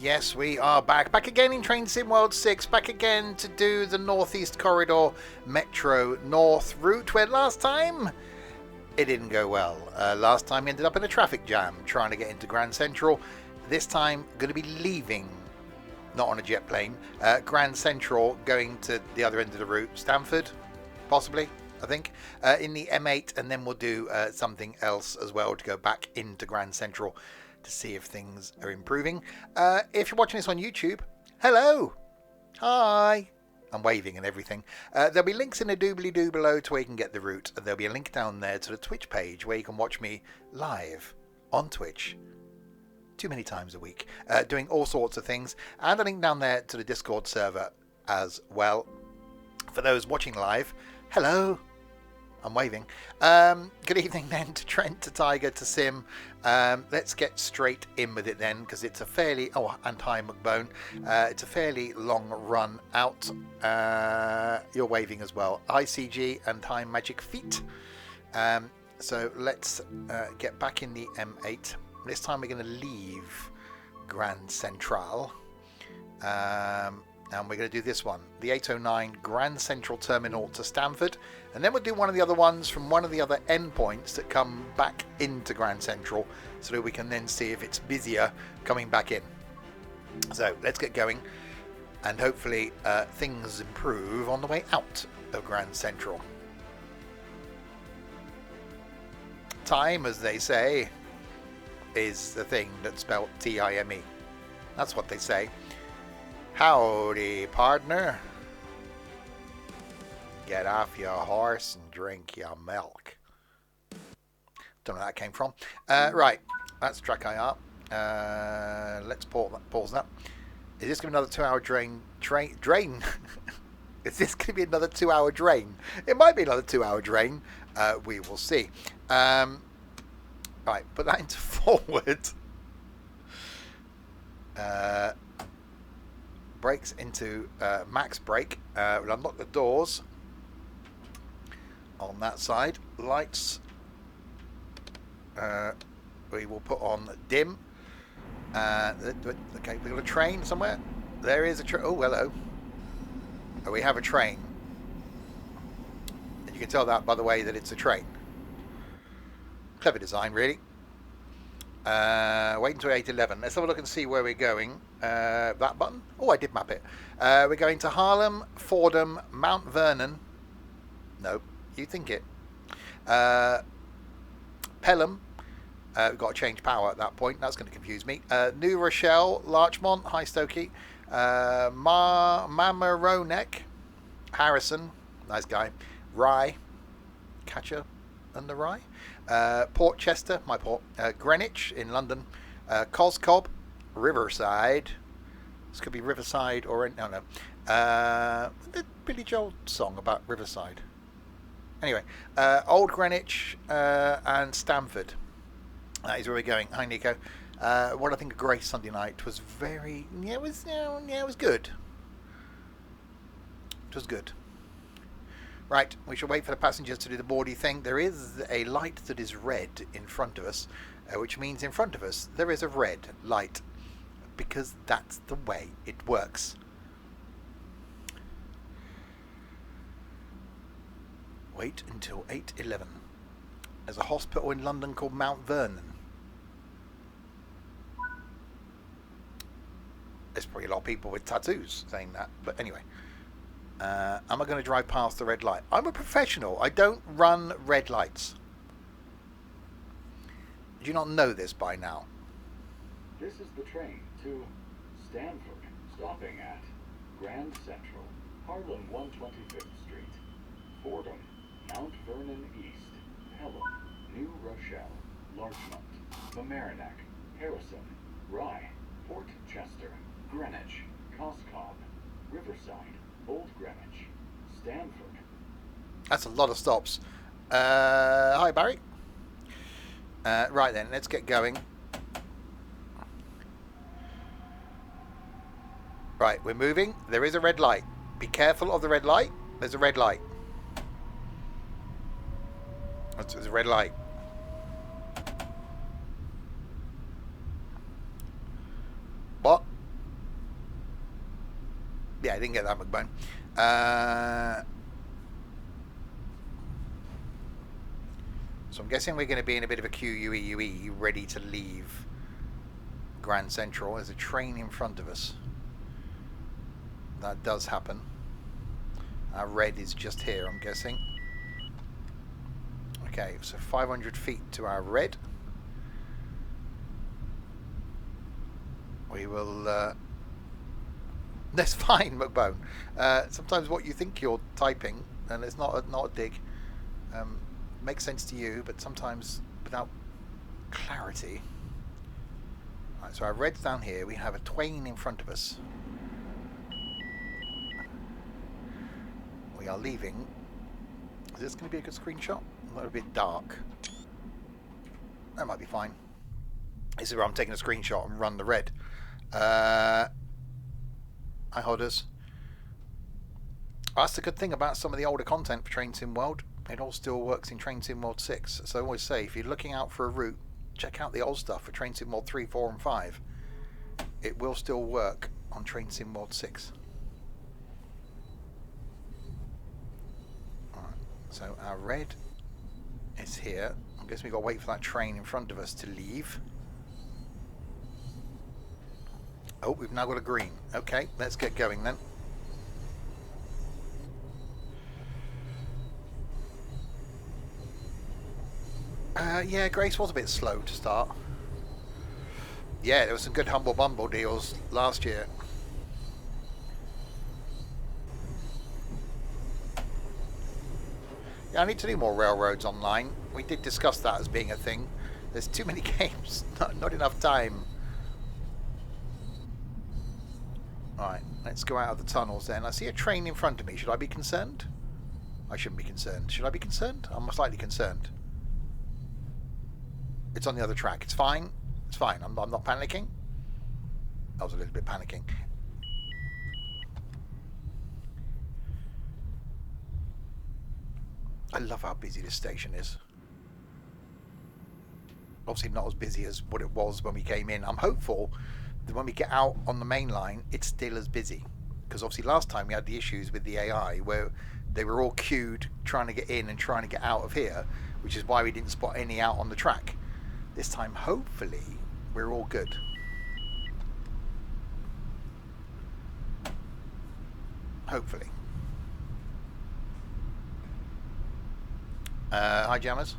Yes, we are back. Back again in Train Sim World 6. Back again to do the Northeast Corridor Metro North route, where last time it didn't go well. Last time we ended up in a traffic jam trying to get into Grand Central. This time, going to be leaving, not on a jet plane, Grand Central, going to the other end of the route, Stamford, possibly, I think, in the M8, and then we'll do something else as well to go back into Grand Central to see if things are improving. If you're watching this on YouTube, hello, hi. I'm waving and everything. There'll be links in the doobly-doo below to where you can get the route. And there'll be a link down there to the Twitch page where you can watch me live on Twitch too many times a week, doing all sorts of things. And a link down there to the Discord server as well. For those watching live, hello. I'm waving. Good evening then to Trent, to Tiger, to Sim. Let's get straight in with it then, because it's a fairly... Oh, and hi, McBone. It's a fairly long run out. You're waving as well. ICG and hi, Magic Feet. So let's get back in the M8. This time we're going to leave Grand Central. And we're going to do this one, the 809 Grand Central Terminal to Stamford, and then we'll do one of the other ones from one of the other endpoints that come back into Grand Central, so that we can then see if it's busier coming back in. So let's get going, and hopefully things improve on the way out of Grand Central. Time, as they say, is the thing that's spelled T-I-M-E. That's what they say. Howdy, partner. Get off your horse and drink your milk. Don't know where that came from. Right, that's track IR. Let's pause that. Is this going to be another 2-hour drain? Is this going to be another 2-hour drain? It might be another 2-hour drain. We will see. Right, put that into forward. Brakes into max brake. We'll unlock the doors on that side. Lights we will put on dim. Okay, we've got a train somewhere. There is a train. Oh, hello. Oh, we have a train. And you can tell that by the way that it's a train. Clever design, really. Wait until 8:11. Let's have a look and see where we're going. That button. Oh, I did map it. We're going to Harlem, Fordham, Mount Vernon. No, you think it. Pelham. We've got to change power at that point. That's going to confuse me. New Rochelle, Larchmont, High Stokey, Mamaroneck, Harrison, nice guy, Rye, Catcher and the Rye. Port Chester, my port, Greenwich in London, Coscob, Riverside. This could be Riverside or no. The Billy Joel song about Riverside. Anyway, Old Greenwich and Stamford. That is where we're going. Hi, Nico. What I think of Grace Sunday night was very. It was good. It was good. Right, we shall wait for the passengers to do the boardy thing. There is a light that is red in front of us, which means in front of us there is a red light, because that's the way it works. Wait until 8:11. There's a hospital in London called Mount Vernon. There's probably a lot of people with tattoos saying that, but anyway. Am I going to drive past the red light? I'm a professional. I don't run red lights. Do you not know this by now? This is the train to Stamford, stopping at Grand Central, Harlem 125th Street, Fordham, Mount Vernon East, Pelham, New Rochelle, Larchmont, Mamaroneck, Harrison, Rye, Port Chester, Greenwich, Coscob, Riverside, Old Greenwich, Stamford. That's a lot of stops. Hi, Barry. Right then, let's get going. Right, we're moving. There is a red light. Be careful of the red light. There's a red light. There's a red light. What? Yeah, I didn't get that, McBone. So I'm guessing we're going to be in a bit of a QUE, ready to leave Grand Central. There's a train in front of us. That does happen. Our red is just here, I'm guessing. Okay, so 500 feet to our red. We will... That's fine, McBone. Sometimes what you think you're typing, and it's not a dig, makes sense to you, but sometimes without clarity. Right, so our red's down here. We have a Twain in front of us. We are leaving. Is this going to be a good screenshot? A little bit dark. That might be fine. This is where I'm taking a screenshot and run the red. Hi, Hodders. That's the good thing about some of the older content for Train Sim World. It all still works in Train Sim World 6. So I always say, if you're looking out for a route, check out the old stuff for Train Sim World 3, 4 and 5. It will still work on Train Sim World 6. Alright, so our red is here. I guess we've got to wait for that train in front of us to leave. Oh, we've now got a green. Okay, let's get going then. Yeah, Grace was a bit slow to start. Yeah, there was some good Humble Bumble deals last year. Yeah, I need to do more railroads online. We did discuss that as being a thing. There's too many games, not enough time. Alright, let's go out of the tunnels then. I see a train in front of me. Should I be concerned? I shouldn't be concerned. Should I be concerned? I'm slightly concerned. It's on the other track. It's fine. It's fine. I'm not panicking. I was a little bit panicking. I love how busy this station is. Obviously not as busy as what it was when we came in. I'm hopeful that when we get out on the main line, it's still as busy. Because obviously last time we had the issues with the AI where they were all queued trying to get in and trying to get out of here, which is why we didn't spot any out on the track. This time, hopefully, we're all good. Hopefully. Hi, Jammers.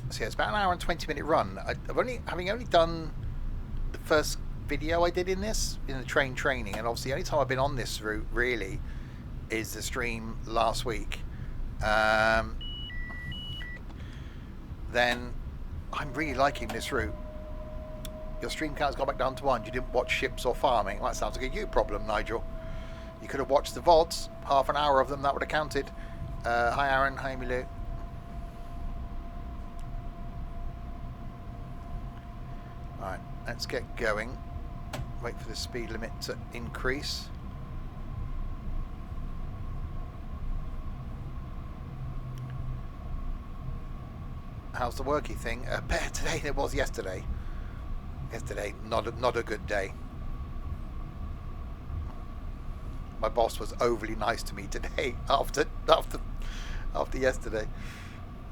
So yeah, it's about an hour and 20-minute run. Having only done the first video I did in the train training, and obviously the only time I've been on this route really is the stream last week. Then I'm really liking this route. Your stream count's gone back down to 1. You didn't watch ships or farming. Well, that sounds like a you problem, Nigel. You could have watched the VODs, half an hour of them, that would have counted. Hi Aaron, hi Emilu. Alright, let's get going. Wait for the speed limit to increase. How's the worky thing? Better today than it was yesterday. Yesterday, not a good day. My boss was overly nice to me today after yesterday.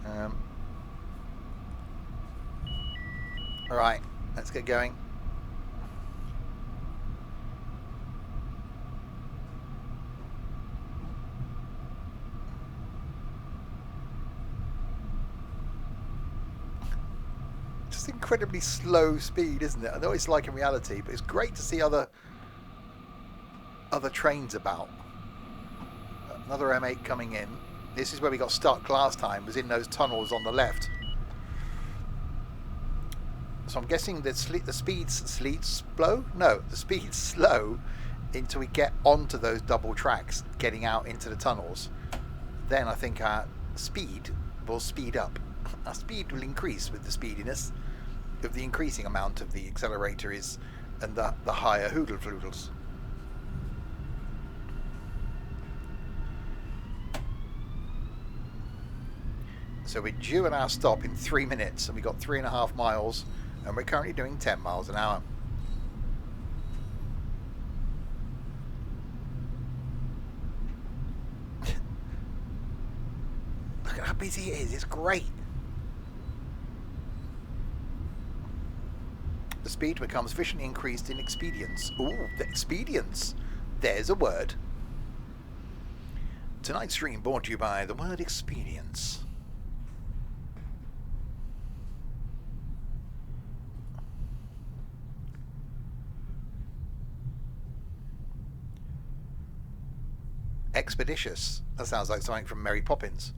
All right, let's get going. Incredibly slow speed, isn't it? I know it's like in reality, but it's great to see other trains about. Another M8 coming in. This is where we got stuck last time, was in those tunnels on the left. So I'm guessing that the speed's slow until we get onto those double tracks getting out into the tunnels. Then I think our speed will speed up. Our speed will increase with the speediness of the increasing amount of the accelerator is, and the higher hoodle floodles. So we're due at our stop in 3 minutes, and we got 3.5 miles, and we're currently doing 10 miles an hour. busy it is. It's great. The speed becomes efficiently increased in expedience. Ooh, the expedience. There's a word. Tonight's stream brought to you by the word expedience. Expeditious. That sounds like something from Mary Poppins.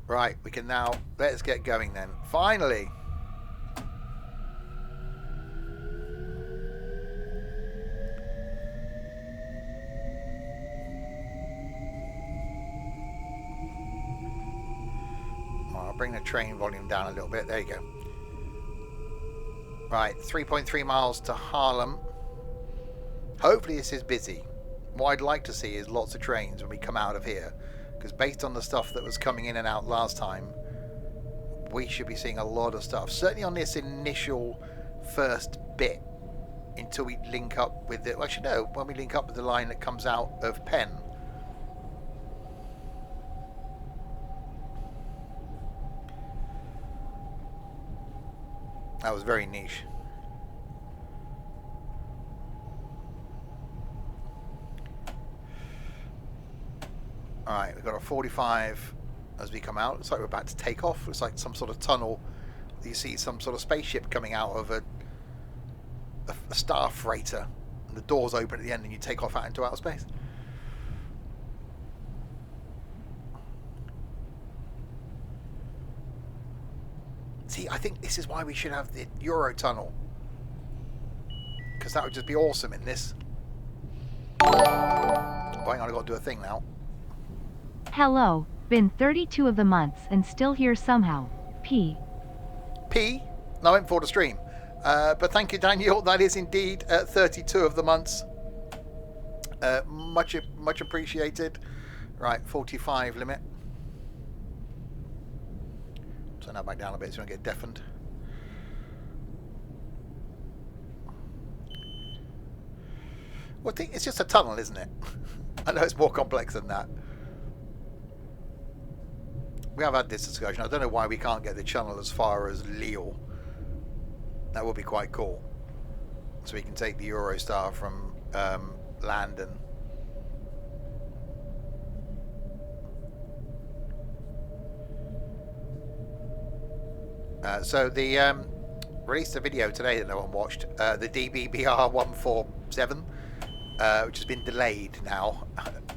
Right, we can now... Let's get going then. Finally! I'll bring the train volume down a little bit. There you go. Right, 3.3 miles to Haarlem. Hopefully this is busy. What I'd like to see is lots of trains when we come out of here. Because based on the stuff that was coming in and out last time, we should be seeing a lot of stuff. Certainly on this initial first bit, until we link up with it. Well, actually, no, when we link up with the line that comes out of Penn. That was very niche. Alright, we've got a 45 as we come out. Looks like we're about to take off. Looks like some sort of tunnel. You see some sort of spaceship coming out of a star freighter. And the doors open at the end and you take off out into outer space. See, I think this is why we should have the Eurotunnel. Because that would just be awesome in this. Oh, hang on, I've got to do a thing now. Hello, been 32 of the months and still here somehow. P. P? No, I went for the stream. But thank you, Daniel. That is indeed 32 of the months. Much appreciated. Right, 45 limit. Turn that back down a bit so I don't get deafened. Well, I think it's just a tunnel, isn't it? I know it's more complex than that. We have had this discussion. I don't know why we can't get the channel as far as Lille. That would be quite cool. So we can take the Eurostar from Landen. So the released a video today that no one watched. The DBBR 147, which has been delayed now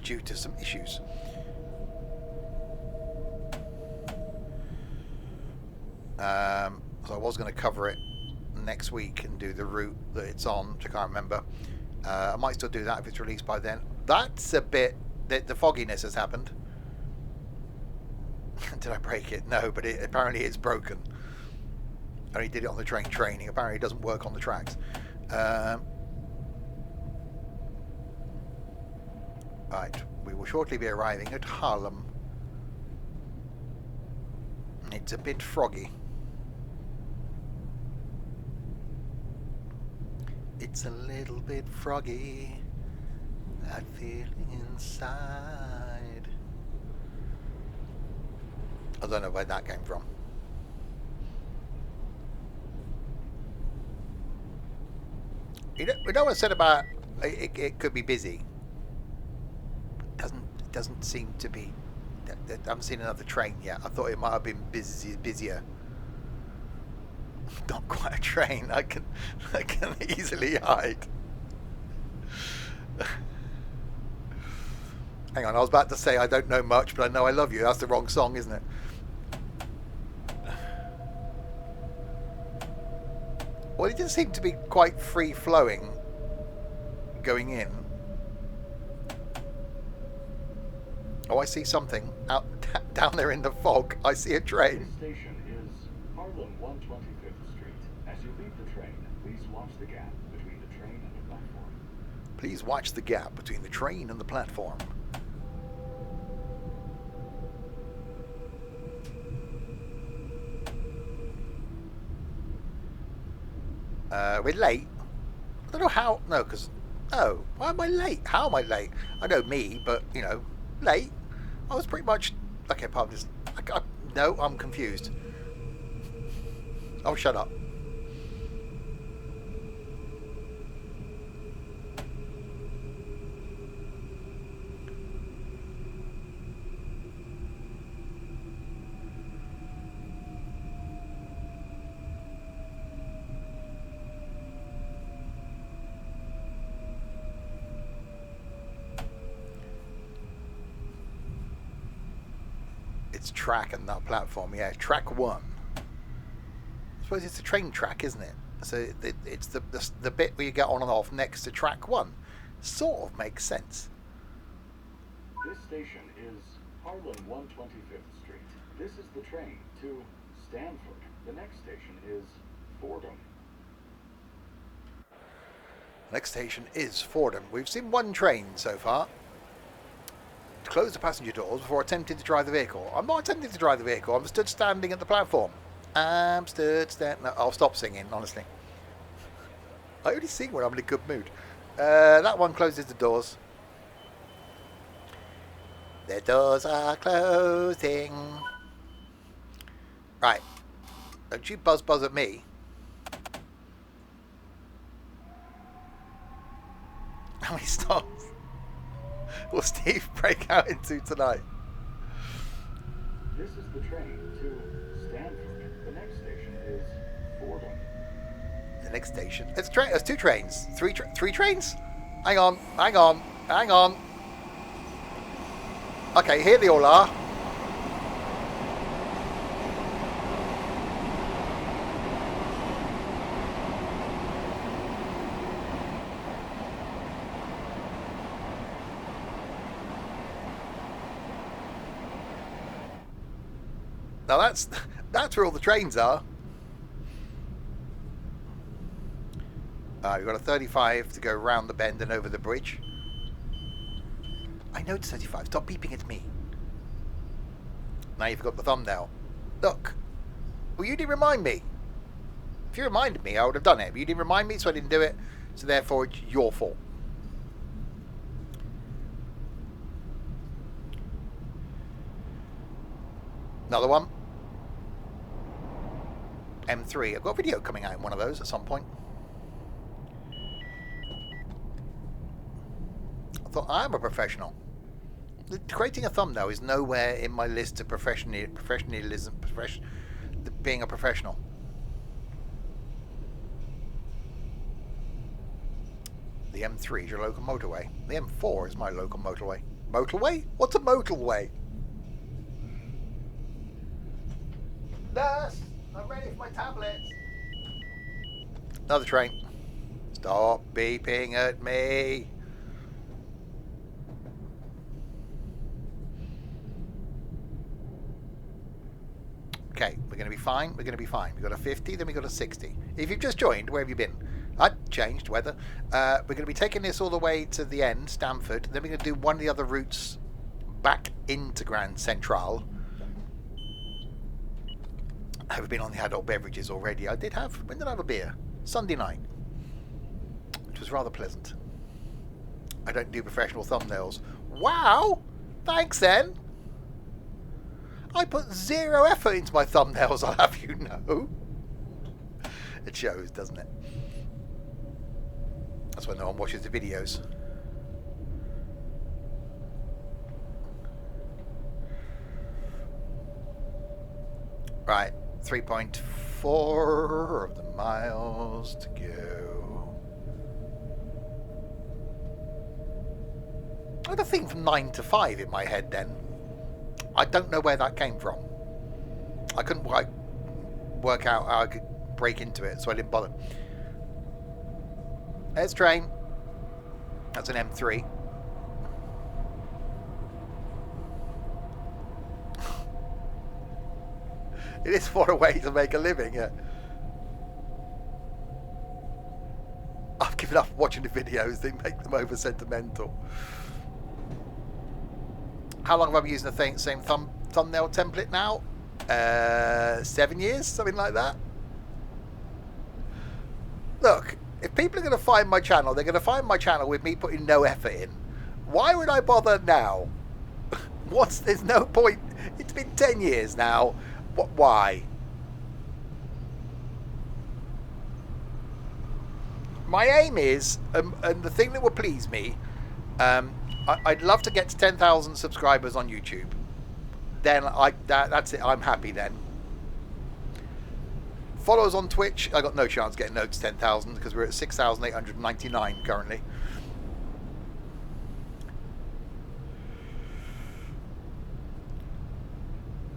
due to some issues. So I was going to cover it next week and do the route that it's on, which I can't remember. I might still do that if it's released by then. That's a bit... The fogginess has happened. Did I break it? No, but apparently it's broken. I only did it on the train training. Apparently it doesn't work on the tracks. Right, we will shortly be arriving at Haarlem. It's a bit froggy. It's a little bit froggy, that feeling inside. I don't know where that came from. You know what I said about it could be busy. It doesn't seem to be. I haven't seen another train yet. I thought it might have been busier. Not quite a train. I can easily hide. Hang on, I was about to say I don't know much, but I know I love you. That's the wrong song, isn't it? Well, it did seem to be quite free-flowing going in. Oh, I see something out down there in the fog. I see a train. This station is Haarlem 125th Street. As you leave the train, please watch the gap between the train and the platform. Please watch the gap between the train and the platform. We're late. I don't know how. No, because Oh, why am I late? How am I late? I know me, but, you know, late. I was pretty much... Okay, pardon this. No, I'm confused. Oh, shut up. It's track and not platform. Yeah, track 1. I suppose it's a train track, isn't it? So it's the bit where you get on and off next to track 1. Sort of makes sense. This station is Harlem 125th Street. This is the train to Stanford. The next station is Fordham. Next station is Fordham. We've seen one train so far. Close the passenger doors before attempting to drive the vehicle. I'm not attempting to drive the vehicle. I'm stood standing at the platform. I'm stood standing. No, I'll stop singing, honestly. I only sing when I'm in a good mood. That one closes the doors. The doors are closing. Right. Don't you buzz at me. How many stops will Steve break out into tonight? This is the train to Stanford. The next station is Fordham. The next station. There's 2 trains. 3 trains? Hang on. Okay, here they all are. Now that's where all the trains are. We've got a 35 to go round the bend and over the bridge. I know it's 35. Stop beeping at me. Now you've got the thumbnail. Look. Well, you didn't remind me. If you reminded me, I would have done it. But you didn't remind me, so I didn't do it. So therefore, it's your fault. Another one. M3. I've got a video coming out in one of those at some point. I thought I'm a professional. Creating a thumbnail is nowhere in my list of professionalism, being a professional. The M3 is your local motorway. The M4 is my local motorway. Motorway? What's a motorway? Nurse, I'm ready for my tablets. Another train. Stop beeping at me. Okay, we're going to be fine. We're going to be fine. We've got a 50, then we've got a 60. If you've just joined, where have you been? I've changed weather. We're going to be taking this all the way to the end, Stamford. Then we're going to do one of the other routes back into Grand Central. I've been on the adult beverages already. When did I have a beer? Sunday night. Which was rather pleasant. I don't do professional thumbnails. Wow! Thanks then. I put 0 effort into my thumbnails, I'll have you know. It shows, doesn't it? That's why no one watches the videos. Right, 3.4 of the miles to go. I had a thing from 9 to 5 in my head then. I don't know where that came from. I couldn't work out how I could break into it, so I didn't bother. There's train. That's an M3. It is for a way to make a living, yeah. I've given up watching the videos. They make them over sentimental. How long have I been using the same thumbnail template now? 7 years, something like that. Look, If people are going to find my channel, they're going to find my channel with me putting no effort in. Why would I bother now? There's no point. It's been 10 years now. Why? My aim is, and the thing that will please me, I'd love to get to 10,000 subscribers on YouTube. Then that's it. I'm happy then. Followers on Twitch, I got no chance getting those 10,000 because we're at 6,899 currently.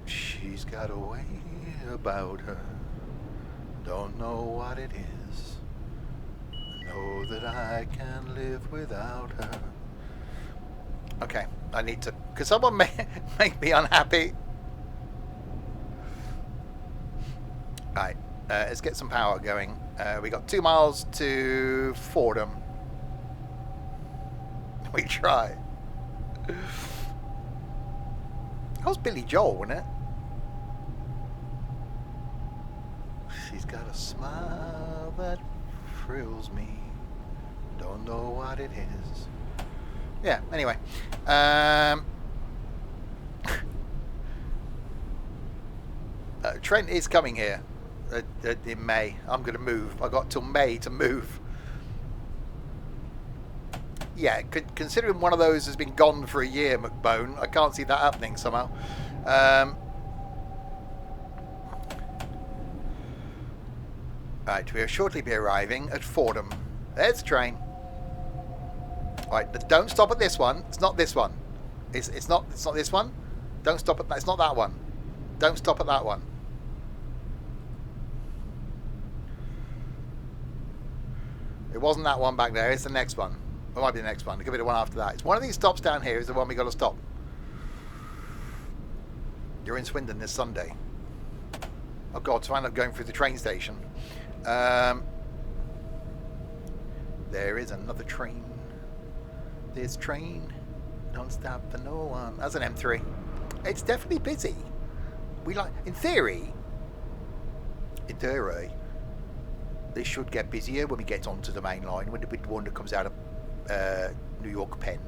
She's got a way about her. Don't know what it is. Know that I can't live without her. Okay, I need to... Could someone make me unhappy? Alright, let's get some power going. We got 2 miles to Fordham. We try. That was Billy Joel, wasn't it? She's got a smile that thrills me. Don't know what it is. Yeah, anyway. Trent is coming here in May. I'm going to move. I got till May to move. Yeah, considering one of those has been gone for a year, McBone, I can't see that happening somehow. Right, we'll shortly be arriving at Fordham. There's the train. Right, but don't stop at this one. It's not this one. It's not this one. Don't stop at that. It's not that one. Don't stop at that one. It wasn't that one back there. It's the next one. It might be the next one. It could be the one after that. It's one of these stops down here is the one we got to stop. You're in Swindon this Sunday. Oh God, so I end up going through the train station. There is another train. This train don't stop for no one. That's an M3. It's definitely busy. In theory, they should get busier when we get onto the main line, with the one that comes out of New York Penn.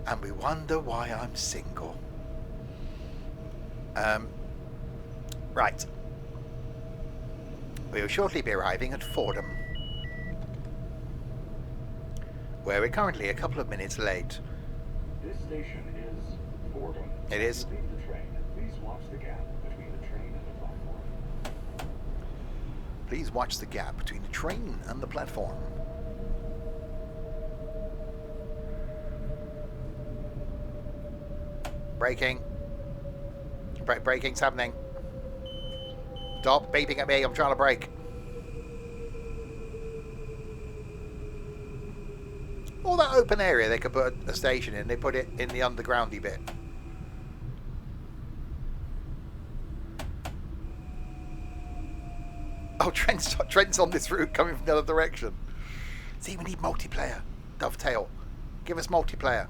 And we wonder why I'm single. Right. We will shortly be arriving at Fordham, where we're currently a couple of minutes late. This station is Fordham. It is. As you leave the train, please watch the gap between the train and the platform. Please watch the gap between the train and the platform. Braking. Braking's happening. Stop beeping at me. I'm trying to brake. All that open area they could put a station in. They put it in the undergroundy bit. Oh, Trent's on this route coming from the other direction. See, we need multiplayer. Dovetail. Give us multiplayer.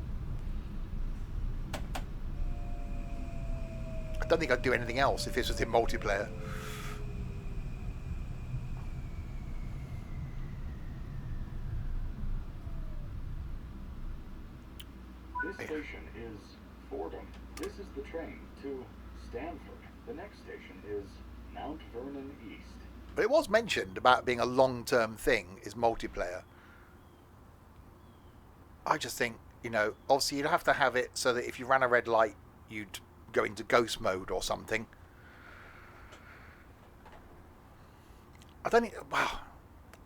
I don't think I'd do anything else if this was in multiplayer. This station is Fordham. This is the train to Stanford. The next station is Mount Vernon East. But it was mentioned about being a long-term thing, is multiplayer. I just think, you know, obviously you'd have to have it so that if you ran a red light, you'd go into ghost mode or something. I don't think, wow.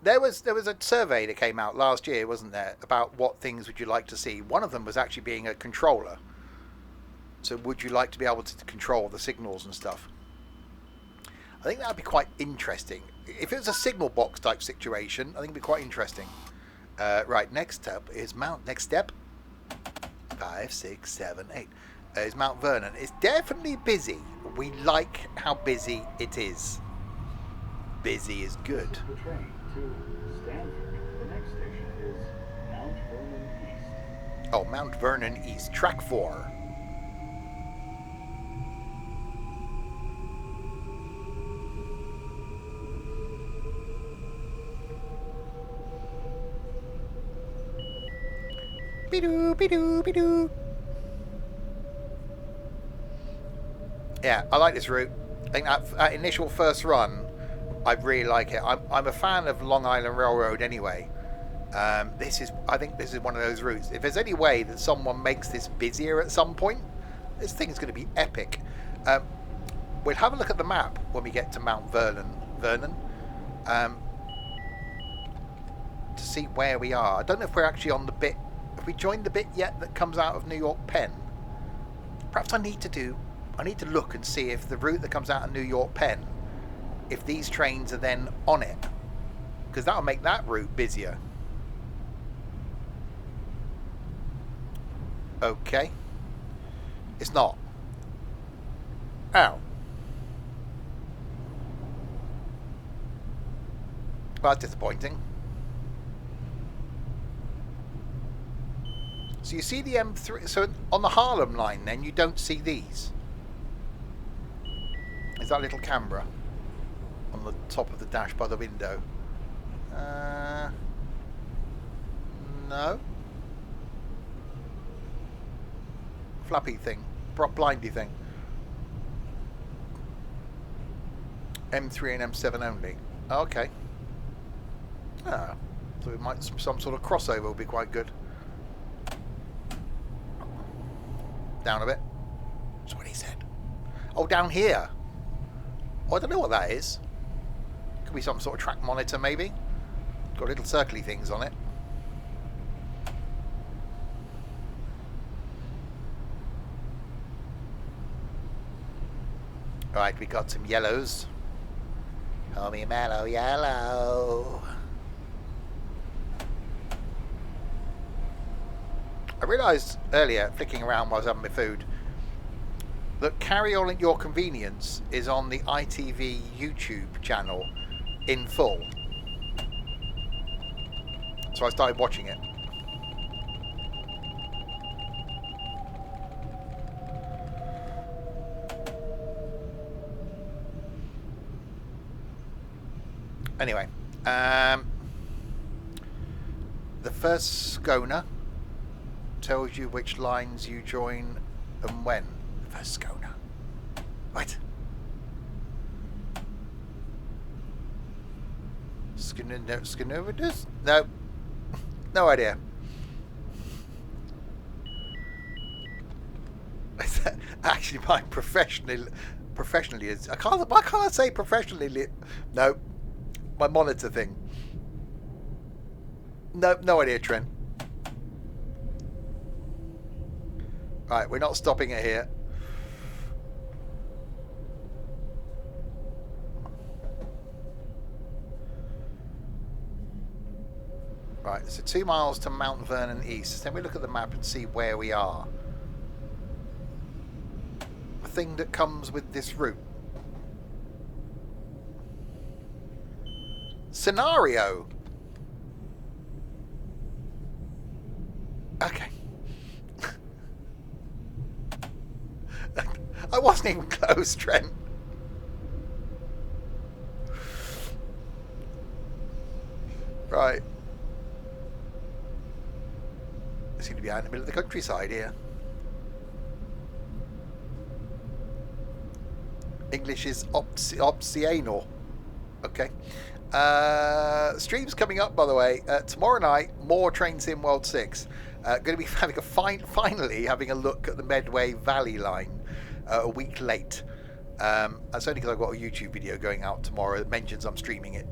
There was a survey that came out last year, wasn't there, about what things would you like to see. One of them was actually being a controller. So would you like to be able to control the signals and stuff? I think that would be quite interesting. If it was a signal box type situation, I think it'd be quite interesting. Right, next step is next step, 5, 6, 7, 8, is Mount Vernon. It's definitely busy. We like how busy it is. Busy is good. This is the train to Stanford. The next station is Mount Vernon East. Oh, Mount Vernon East, track 4. Be-doo, be-doo, be-doo. Yeah, I like this route. I think that initial first run, I really like it. I'm a fan of Long Island Railroad anyway. I think this is one of those routes. If there's any way that someone makes this busier at some point, this thing is going to be epic. We'll have a look at the map when we get to Mount Vernon, to see where we are. I don't know if we're actually on the bit. Have we joined the bit yet that comes out of New York Penn? Perhaps I need to look and see if the route that comes out of New York Penn, if these trains are then on it, because that'll make that route busier. Okay. It's not. Ow. Well, that's disappointing. So you see the M3... So on the Harlem line then, you don't see these. Is that little camera on the top of the dash by the window? No. Flappy thing. Blindy thing. M3 and M7 only. Okay. Ah, so it might, some sort of crossover will be quite good. Down a bit. That's what he said. Oh, down here. Oh, I don't know what that is. Could be some sort of track monitor, maybe. Got little circly things on it. Right, we got some yellows. Call me mellow yellow. I realised earlier, flicking around while I was having my food, that Carry On at Your Convenience is on the ITV YouTube channel in full. So I started watching it. Anyway, the first schooner tells you which lines you join and when. The first schooner. What? Schooner? No. No idea. Actually, mine professionally is. Why can't I say professionally? No. My monitor thing. No idea, Trent. Right, we're not stopping it here. Right, so 2 miles to Mount Vernon East. Then we look at the map and see where we are. The thing that comes with this route. Scenario. Okay. I wasn't even close, Trent. Right. I seem to be out in the middle of the countryside here. English is optional. Okay. Streams coming up, by the way. Tomorrow night, more Train Sim World 6. Going to be having finally having a look at the Medway Valley line a week late. That's only because I've got a YouTube video going out tomorrow that mentions I'm streaming it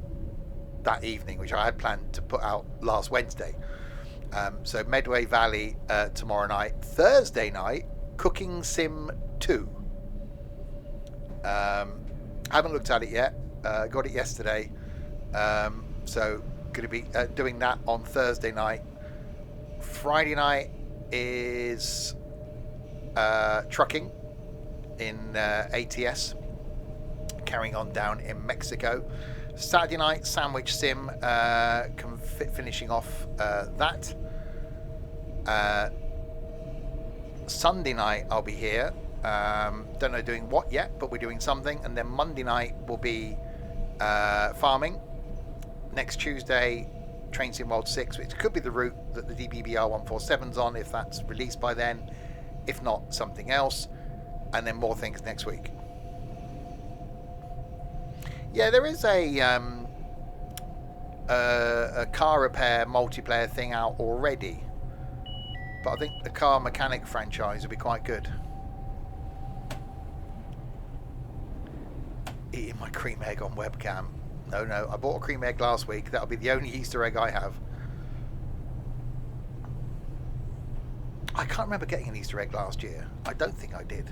that evening, which I had planned to put out last Wednesday. So Medway Valley tomorrow night. Thursday night, Cooking Sim 2. Haven't looked at it yet. Got it yesterday. So going to be doing that on Thursday night. Friday night is trucking in ATS, carrying on down in Mexico. Saturday night, Sandwich Sim, finishing off that. Sunday night I'll be here. Don't know doing what yet, but we're doing something. And then Monday night will be farming. Next Tuesday, Train Sim World 6, which could be the route that the DBBR 147's on if that's released by then. If not, something else. And then more things next week. Yeah, there is a car repair multiplayer thing out already. But I think the Car Mechanic franchise would be quite good. Eating my cream egg on webcam. No, I bought a cream egg last week. That'll be the only Easter egg I have. I can't remember getting an Easter egg last year. I don't think I did.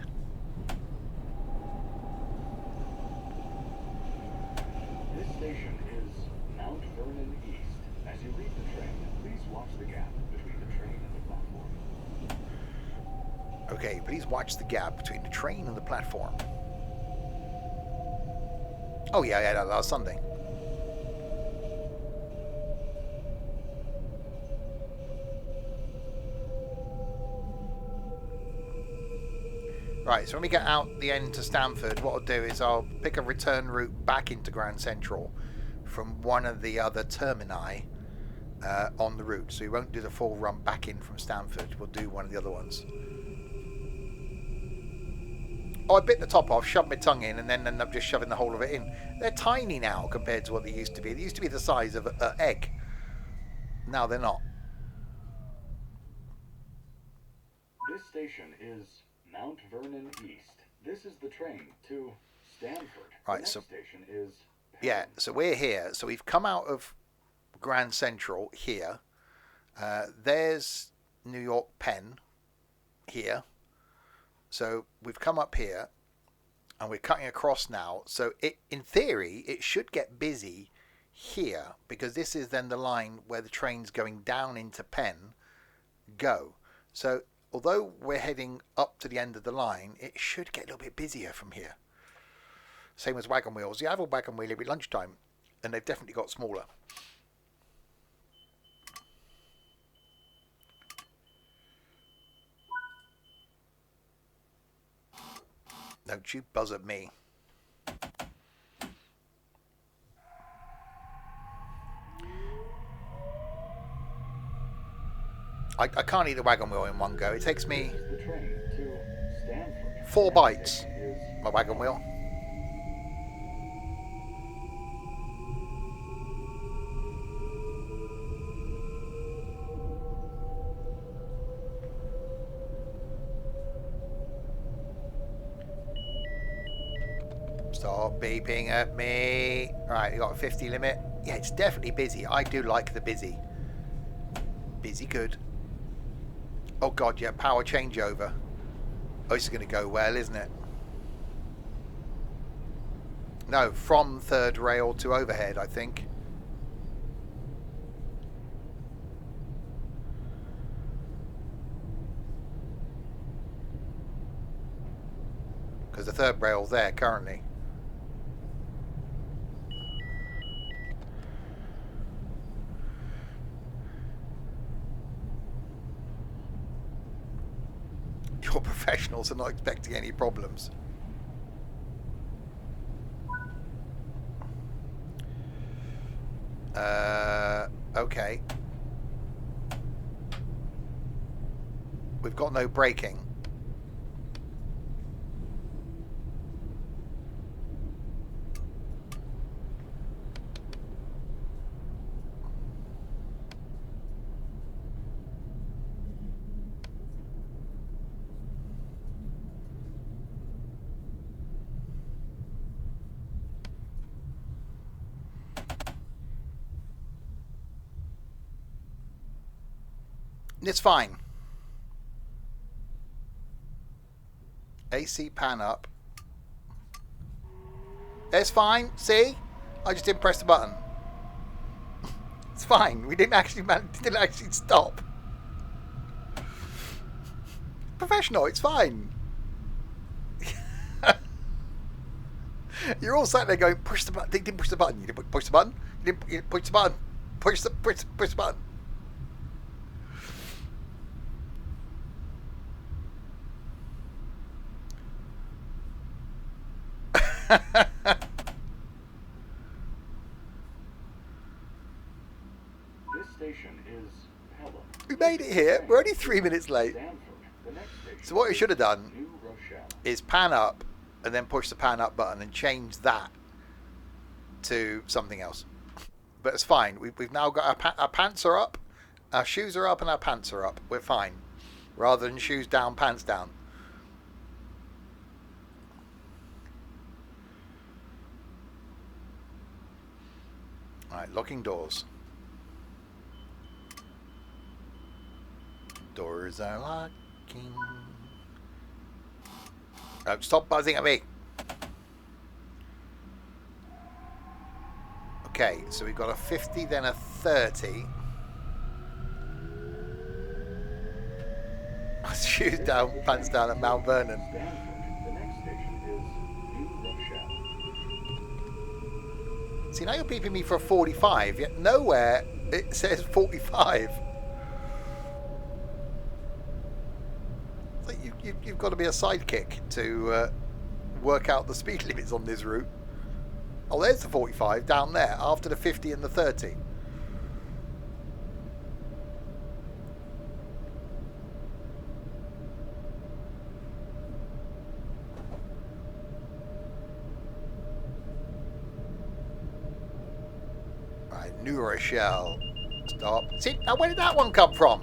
This station is Mount Vernon East. As you leave the train, please watch the gap between the train and the platform. Okay, please watch the gap between the train and the platform. Oh yeah, that was Sunday. Right, so when we get out the end to Stamford, what I'll do is I'll pick a return route back into Grand Central from one of the other termini on the route. So we won't do the full run back in from Stamford. We'll do one of the other ones. Oh, I bit the top off, shoved my tongue in, and then ended up just shoving the whole of it in. They're tiny now compared to what they used to be. They used to be the size of an egg. Now they're not. This station is Mount Vernon East. This is the train to Stanford. Right, the next so station is yeah, so we're here. So we've come out of Grand Central here. There's New York Penn here. So we've come up here and we're cutting across now. So in theory, it should get busy here because this is then the line where the trains going down into Penn go. So although we're heading up to the end of the line, it should get a little bit busier from here. Same as Wagon Wheels. You have a Wagon Wheel every lunchtime, and they've definitely got smaller. Don't you buzz at me. I can't eat the Wagon Wheel in one go. It takes me the train to Stanford. 4 bites. Is My Wagon Wheel. Stop beeping at me. Right, you got a 50 limit. Yeah, it's definitely busy. I do like the busy. Busy good. Oh god, yeah, power changeover. Oh, this is going to go well, isn't it? No, from third rail to overhead, I think. Because the third rail's there currently. Your professionals are not expecting any problems. Okay. We've got no braking. It's fine. AC pan up. It's fine. See? I just didn't press the button. It's fine. We didn't actually stop. Professional. It's fine. You're all sat there going, push the button. They didn't push the button. You didn't push the button. You didn't push the button. Push the button. This it here. We're only 3 minutes late. Stanford. The next station So what you is should have done New Rochelle. is pan up and then push the pan up button and change that to something else. But it's fine. We've now got our pants are up, our shoes are up, and our pants are up. We're fine. Rather than shoes down, pants down. Alright, locking doors. Doors are locking. Oh, stop buzzing at me. Okay, so we've got a 50, then a 30. Shoes down, pants down at Mount Vernon. Stanford. The next station is New Rochelle. See, now you're beeping me for a 45, yet nowhere it says 45. So you've got to be a sidekick to work out the speed limits on this route. Oh, there's the 45 down there after the 50 and the 30. Right, New Rochelle. Stop. See, now where did that one come from?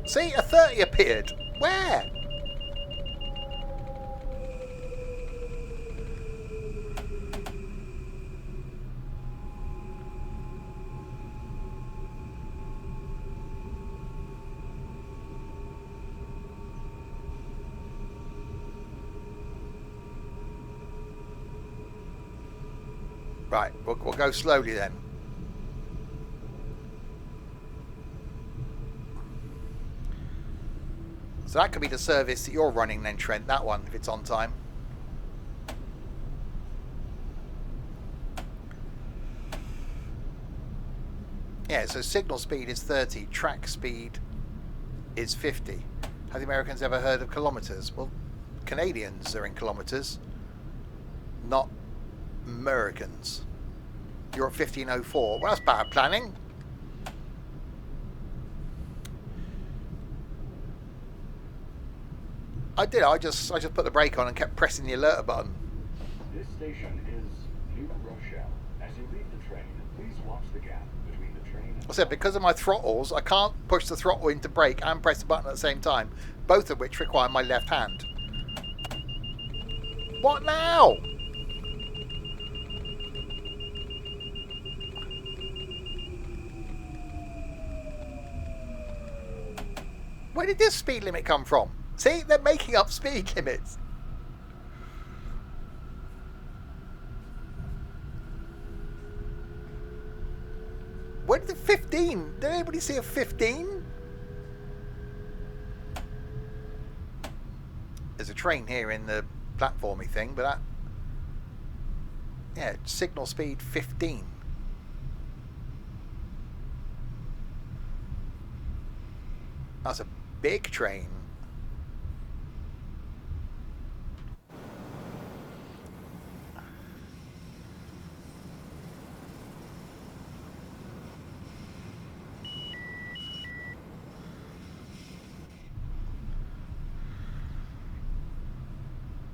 See, a 30 appeared. Where? Right, we'll go slowly then. So that could be the service that you're running then, Trent, that one, if it's on time. Yeah, so signal speed is 30, track speed is 50. Have the Americans ever heard of kilometres? Well, Canadians are in kilometres, not Americans. You're at 1504. Well, that's bad planning. I did. I just put the brake on and kept pressing the alert button. This station is New Rochelle. As you leave the train, please watch the gap between the train and I said because of my throttles, I can't push the throttle into brake and press the button at the same time, both of which require my left hand. What now? Where did this speed limit come from? See, they're making up speed limits. Where did the 15? Did anybody see a 15? There's a train here in the platformy thing, but that... Yeah, signal speed 15. That's a big train.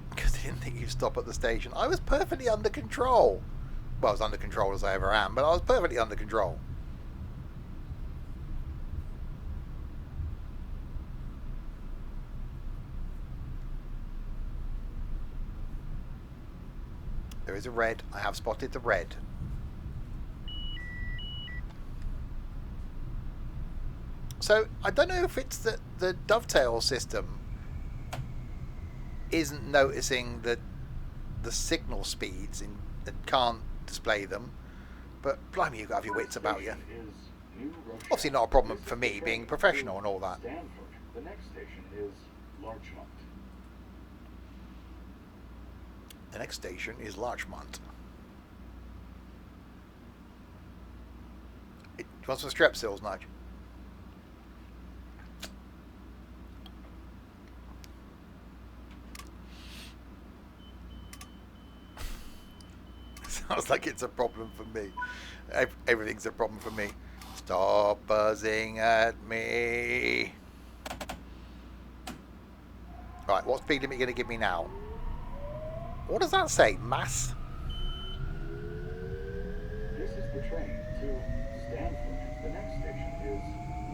Because I didn't think you'd stop at the station. I was perfectly under control. Well, as under control as I ever am, but I was perfectly under control. There is a red. I have spotted the red. So, I don't know if it's that the dovetail system isn't noticing the signal speeds and can't display them. But, blimey, you've got to have your wits about you. Obviously not a problem for me, being professional and all that. Stanford. The next station is Larchmont. The next station is Larchmont. Do you want some Strepsils, Nudge? Sounds like it's a problem for me. Everything's a problem for me. Stop buzzing at me. Right, what speed limit are you going to give me now? What does that say? Mass? This is the train to Stanford. The next station is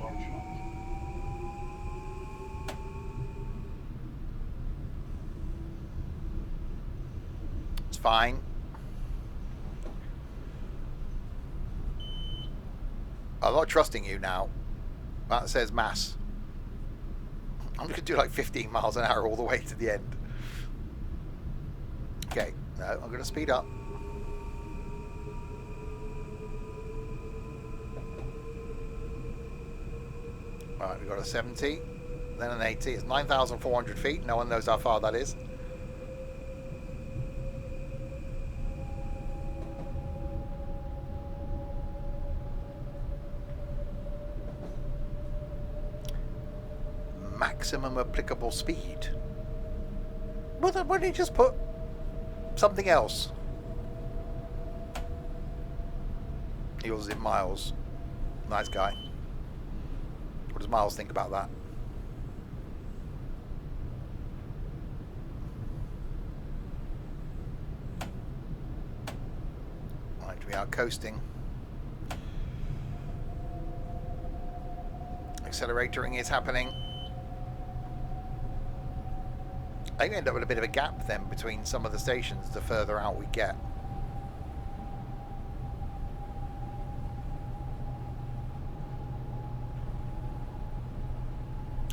Larchmont. It's fine. I'm not trusting you now. That says mass. I'm just going to do like 15 miles an hour all the way to the end. Okay, no, I'm going to speed up. Alright, we've got a 70, then an 80. It's 9,400 feet. No one knows how far that is. Maximum applicable speed. Well, then why don't you just put something else? Yours is in miles. Nice guy. What does Miles think about that? Right, we are coasting. Accelerating is happening. I think we end up with a bit of a gap then between some of the stations the further out we get.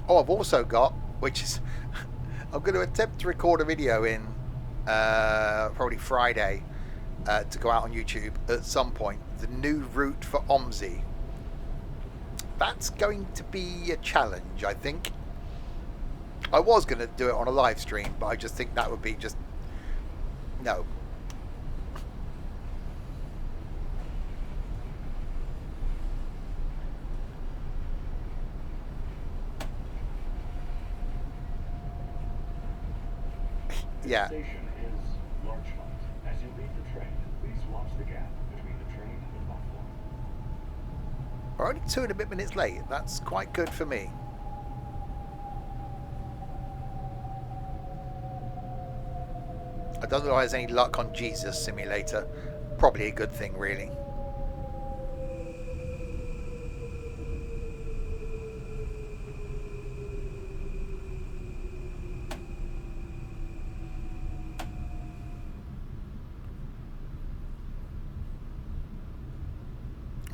Oh, I've also got, which is, I'm going to attempt to record a video in probably Friday to go out on YouTube at some point. The new route for OMSI. That's going to be a challenge, I think. I was going to do it on a live stream, but I just think that would be just... no. Yeah. This station is Larchmont. As you leave the train, please watch the gap between the train and the platform. We're only 2 and a bit minutes late. That's quite good for me. I don't know if there's any luck on Jesus Simulator. Probably a good thing, really.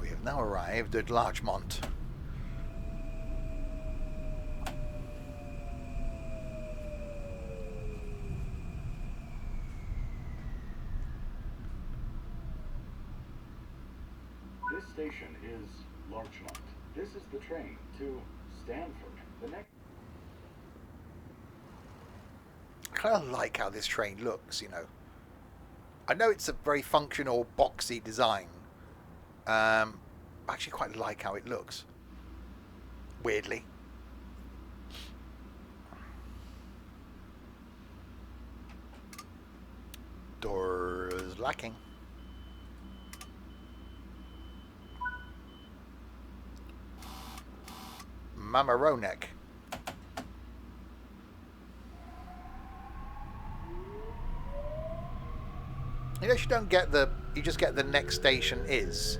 We have now arrived at Larchmont. This station is Larchmont. This is the train to Stanford. The next... I kind of like how this train looks, you know. I know it's a very functional, boxy design. I actually quite like how it looks. Weirdly. Doors lacking. Mamaroneck. You know, you don't get the... you just get the next station is.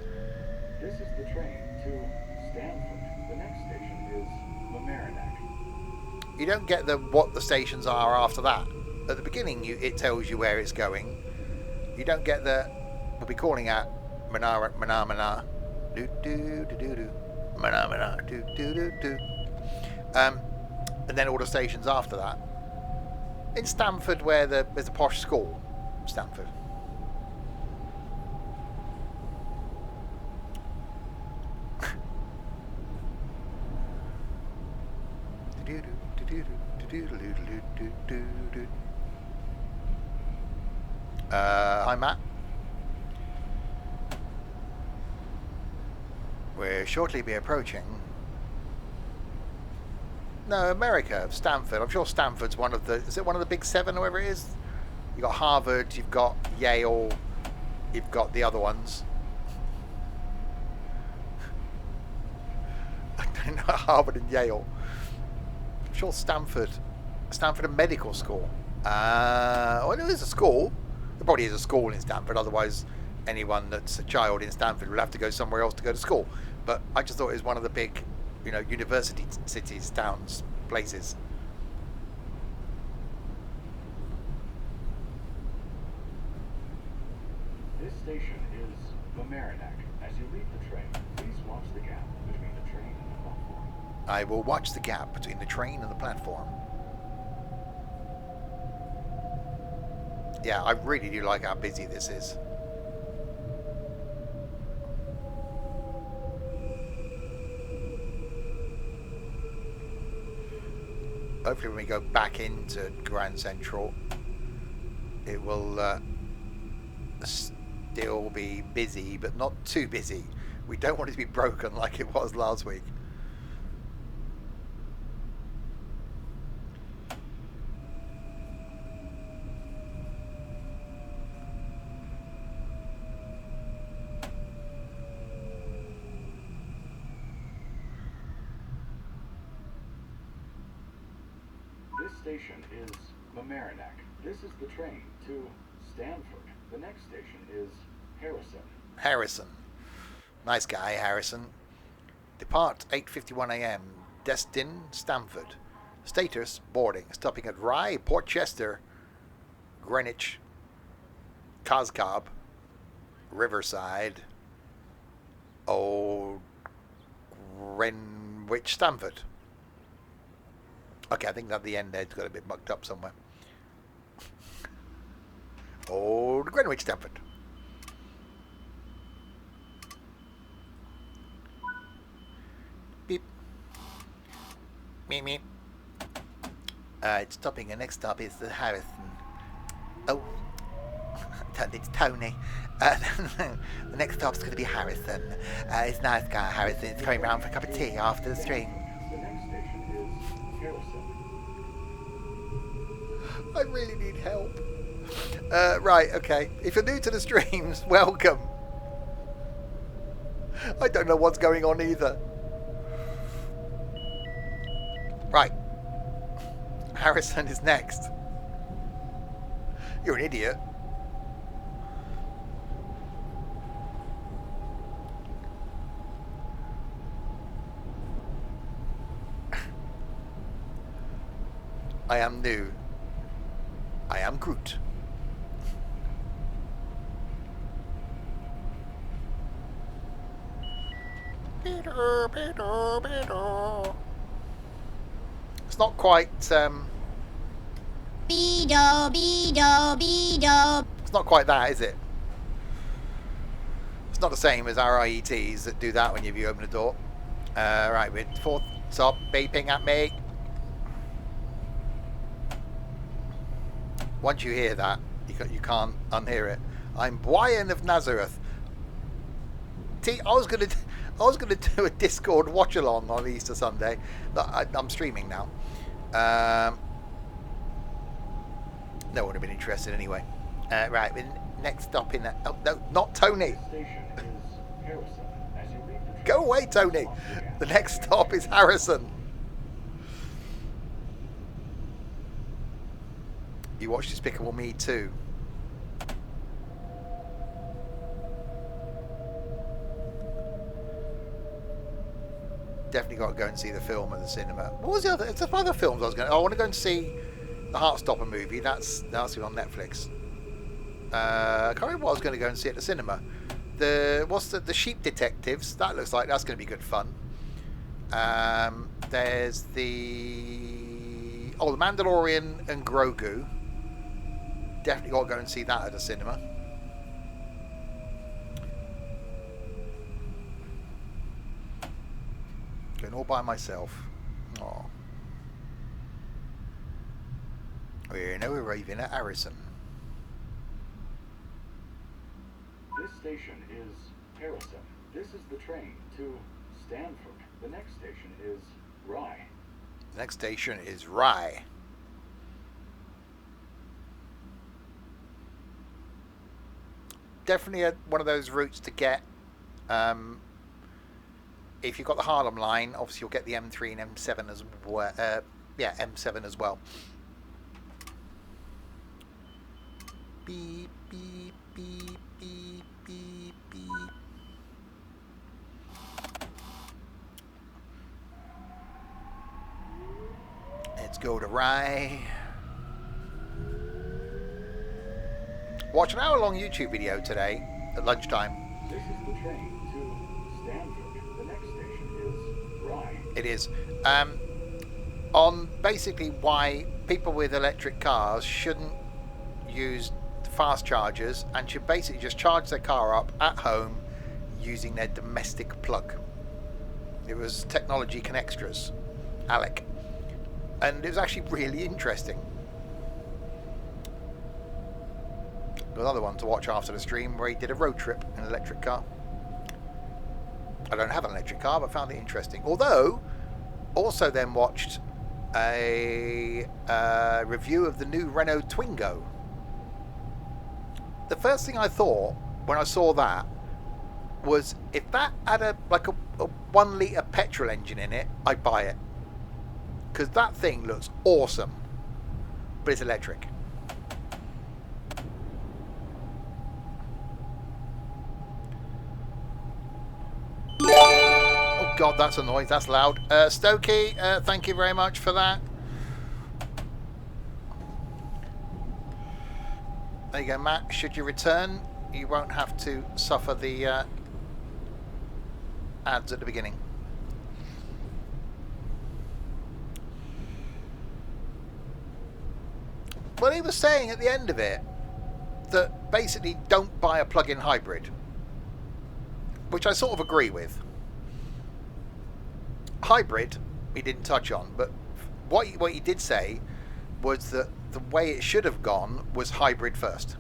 This is the train to Stanford. The next station is Mamaroneck. You don't get the what the stations are after that. At the beginning, it tells you where it's going. You don't get the... we'll be calling at Mana. Do do do do do. Mana do do do do. And then all the stations after that. In Stanford, where there's a posh school. Stanford. Hi Matt. We'll shortly be approaching. No, America, Stanford. I'm sure Stanford's one of the... is it one of the big 7 or whatever it is? You've got Harvard, you've got Yale, you've got the other ones. Harvard and Yale. I'm sure Stanford and Medical School. Well, there is a school. There probably is a school in Stanford. Otherwise, anyone that's a child in Stanford will have to go somewhere else to go to school. But I just thought it was one of the big, university cities, towns, places. This station is Mamaroneck. As you leave the train, please watch the gap between the train and the platform. I will watch the gap between the train and the platform. Yeah, I really do like how busy this is. Hopefully when we go back into Grand Central, it will still be busy, but not too busy. We don't want it to be broken like it was last week. This station is Mamaroneck. This is the train to Stanford. The next station is Harrison. Harrison. Nice guy, Harrison. Depart 8:51 a.m. Destin, Stanford. Status, boarding. Stopping at Rye, Portchester, Greenwich, Coscob, Riverside, Old Greenwich, Stanford. Okay, I think at the end there's got a bit mucked up somewhere. Old Greenwich, Stanford. Beep. Meep, meep. It's stopping. The next stop is the Harrison. Oh, it's Tony. The next stop's going to be Harrison. It's a nice guy, Harrison. It's coming round for a cup of tea after the stream. The next station is Harrison. I really need help. Right, okay. If you're new to the streams, welcome. I don't know what's going on either. Right. Harrison is next. You're an idiot. I am new. I am Groot. Peter, Peter, Peter. It's not quite, Beedo, beedo, beedo. it's not quite that, is it? It's not the same as our IETs that do that when you open the door. Right, we're fourth. Stop beeping at me. Once you hear that, you can't unhear it. I'm Brian of Nazareth. See, I was gonna do a Discord watch along on Easter Sunday. I'm streaming now. No one would have been interested anyway. Right, next stop in that. Oh no, not Tony. This station is Harrison. As you leave the train, Go away, Tony. The next stop is Harrison. You watched Despicable Me 2. Definitely got to go and see the film at the cinema. What was the other? It's the other films I was going. I want to go and see the Heartstopper movie. That's on Netflix. I can't remember what I was going to go and see at the cinema. The Sheep Detectives? That looks like that's going to be good fun. There's the Mandalorian and Grogu. Definitely got to go and see that at the cinema. Going all by myself. Oh. We're now arriving at Harrison. This station is Harrison. This is the train to Stanford. The next station is Rye. The next station is Rye. Definitely one of those routes to get if you've got the Harlem line, obviously you'll get the M3 and M7 as well. Yeah, M7 as well. Beep, beep, beep, beep, beep, beep. Let's go to Rye. Watch an hour-long YouTube video today at lunchtime. This is the train to Stanford. The next station is Rye. It is. On basically why people with electric cars shouldn't use fast chargers and should basically just charge their car up at home using their domestic plug. It was Technology Connextras, Alec. And it was actually really interesting. Another one to watch after the stream where he did a road trip in an electric car. I don't have an electric car, but found it interesting. Although, also then watched a review of the new Renault Twingo. The first thing I thought when I saw that was if that had a 1 litre petrol engine in it, I'd buy it. Because that thing looks awesome. But it's electric. Oh god, that's a noise. That's loud. Stokey, thank you very much for that. There you go, Matt. Should you return, you won't have to suffer the ads at the beginning. Well, he was saying at the end of it that basically don't buy a plug-in hybrid, which I sort of agree with. Hybrid, he didn't touch on, but what he did say was that the way it should have gone was hybrid first.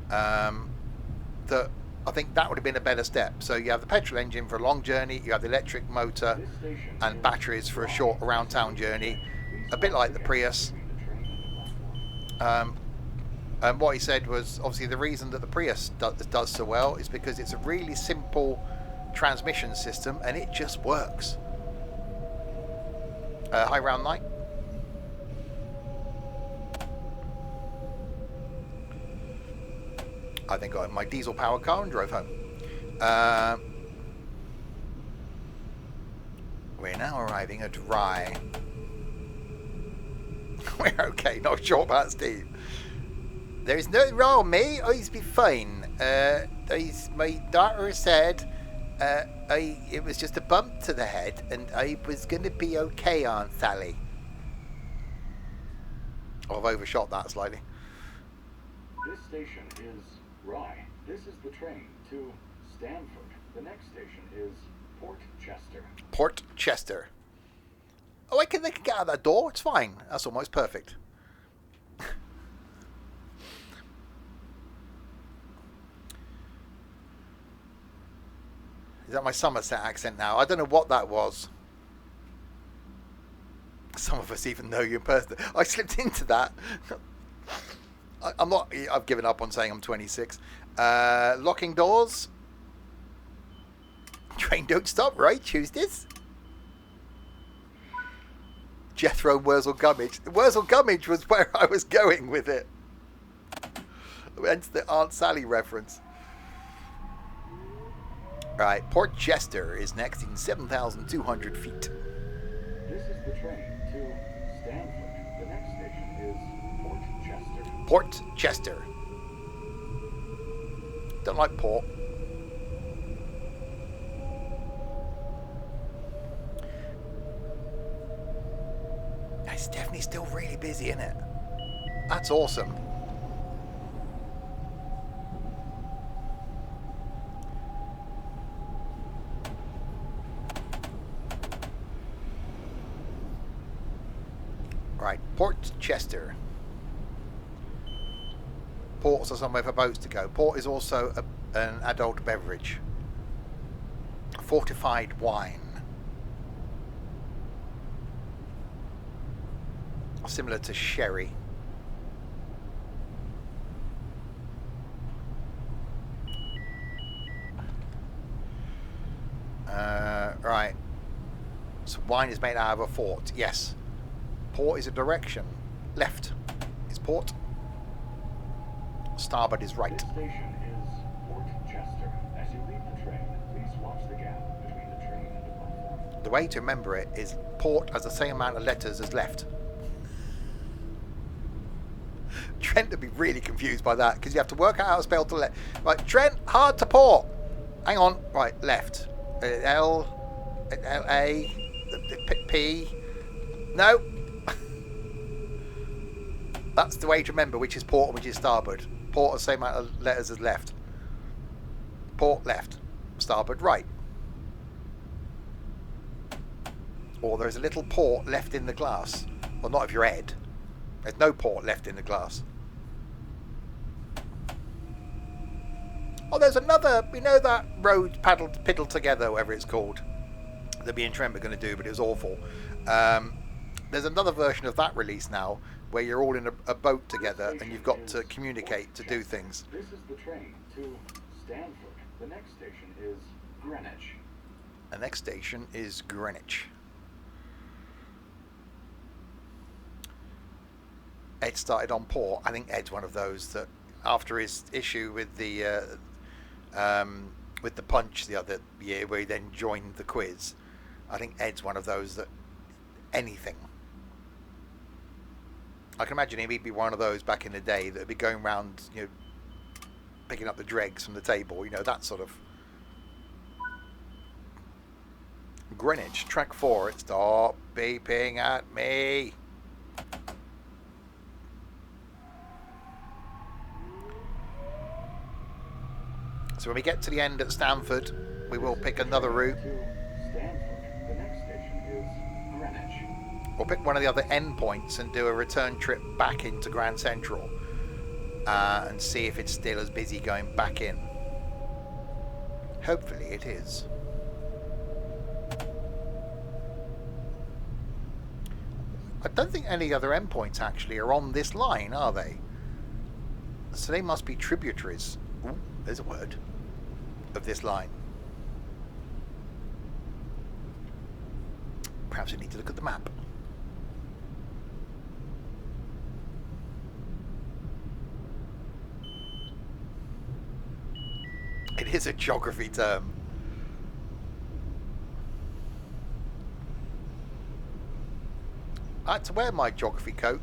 That I think that would have been a better step. So you have the petrol engine for a long journey, you have the electric motor and batteries for a short around town journey, a bit like the Prius. And what he said was obviously the reason that the Prius does so well is because it's a really simple transmission system and it just works. Hi Round Night. I then got in my diesel powered car and drove home. We're now arriving at Rye. We're okay, not sure about Steve. There's nothing wrong, mate. I'll be fine. My daughter said it was just a bump to the head and I was going to be okay, Aunt Sally. Oh, I've overshot that slightly. This station is Rye. This is the train to Stanford. The next station is Port Chester. Port Chester. Oh, they can get out of that door. It's fine. That's almost perfect. Is that my Somerset accent now? I don't know what that was. Some of us even know you in person. I slipped into that. I'm not. I've given up on saying I'm 26. Locking doors. Train don't stop, right? Tuesdays. Jethro Wurzel Gummidge. Wurzel Gummidge was where I was going with it. Hence the Aunt Sally reference. Right, Port Chester is next in 7,200 feet. This is the train to Stanford. The next station is Port Chester. Port Chester. Don't like port. It's definitely still really busy, isn't it? That's awesome. Right, Port Chester. Ports are somewhere for boats to go. Port is also an adult beverage. Fortified wine. Similar to sherry. So wine is made out of a fort. Yes. Port is a direction. Left is port. Starboard is right. This station is Port Chester. As you leave the train, please watch the gap between the train and the platform. The way to remember it is port has the same amount of letters as left. Trent would be really confused by that because you have to work out how to spell to left. Right, Trent, hard to port. Hang on. Right, left. L, A, P. No. That's the way to remember which is port and which is starboard. Port has the same amount of letters as left. Port left. Starboard right. Or there's a little port left in the glass. Well, not if you're Ed. There's no port left in the glass. Oh, there's another, you know that road piddle together, whatever it's called, that me and Trent were going to do, but it was awful. There's another version of that release now, where you're all in a boat together and you've got to communicate to do things. This is the train to Stanford. The next station is Greenwich. The next station is Greenwich. Ed started on port. I think Ed's one of those that, after his issue with the punch the other year, where he then joined the quiz, I think Ed's one of those that anything. I can imagine him. He'd be one of those back in the day that would be going around, you know, picking up the dregs from the table. You know, that sort of. Greenwich, track 4. Stop beeping at me. So when we get to the end at Stanford, we will pick another route. To Stanford. The next station is Greenwich. We'll pick one of the other endpoints and do a return trip back into Grand Central and see if it's still as busy going back in. Hopefully it is. I don't think any other endpoints actually are on this line, are they? So they must be tributaries. Ooh, there's a word. Of this line. Perhaps we need to look at the map. It is a geography term. I had to wear my geography coat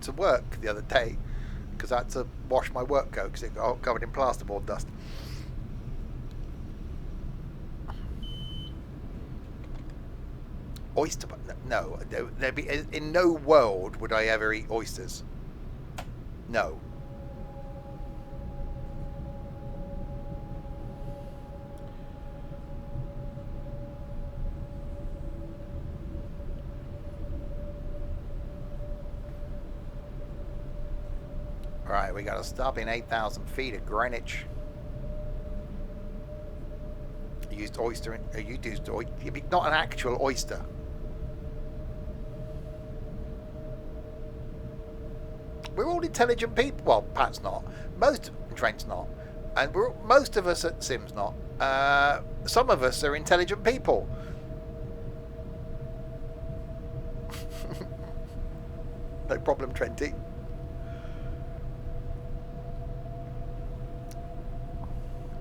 to work the other day because I had to wash my work coat because it got covered in plasterboard dust. Oyster? No, there'd be, in no world would I ever eat oysters. No. Right, we got to stop in 8,000 feet at Greenwich. You used oyster. You used not an actual oyster. We're all intelligent people. Well, Pat's not. Trent's not, and most of us at Sim's not. Some of us are intelligent people. No problem, Trenty.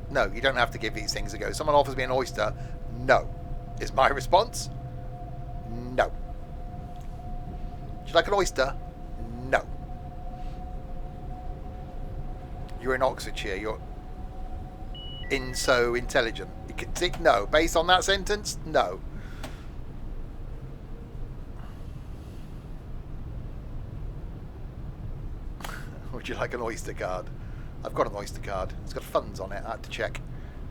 No, you don't have to give these things a go. Someone offers me an oyster. No, is my response. No. Would you like an oyster? No. You're in Oxfordshire. You're so intelligent. You can see, no. Based on that sentence, no. Would you like an Oyster card? I've got an Oyster card. It's got funds on it. I had to check.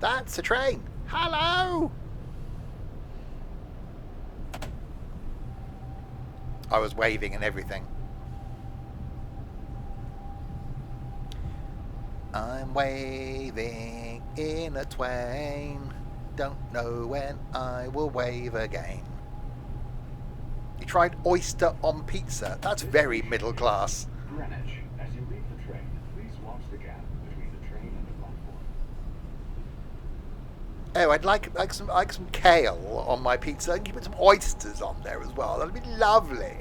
That's a train. Hello. I was waving and everything. I'm waving in a twain. Don't know when I will wave again. You tried oyster on pizza. That's very middle class. Greenwich. As you leave the train, please watch the gap between the train and the platform. Oh, I'd like some kale on my pizza, and you put some oysters on there as well. That'd be lovely.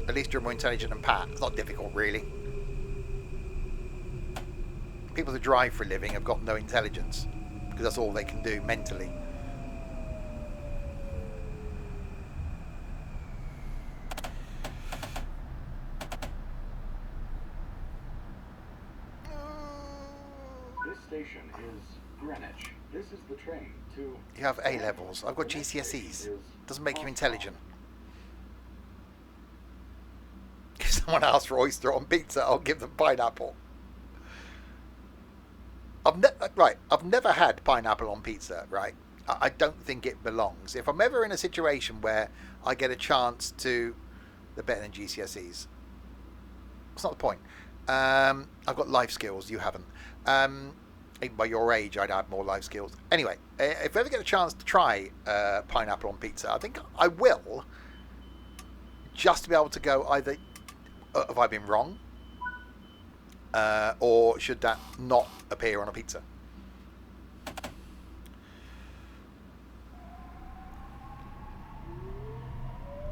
At least you're more intelligent than Pat. It's not difficult, really. People that drive for a living have got no intelligence, because that's all they can do mentally. This station is Greenwich. This is the train to... You have A levels. I've got GCSEs. Doesn't make you intelligent. If someone asks for oyster on pizza, I'll give them pineapple. I've never had pineapple on pizza, right? I don't think it belongs. If I'm ever in a situation where I get a chance to... They're better than GCSEs. That's not the point. I've got life skills, you haven't. Even by your age, I'd have more life skills. Anyway, if I ever get a chance to try pineapple on pizza, I think I will. Just to be able to go either, have I been wrong? Or should that not appear on a pizza?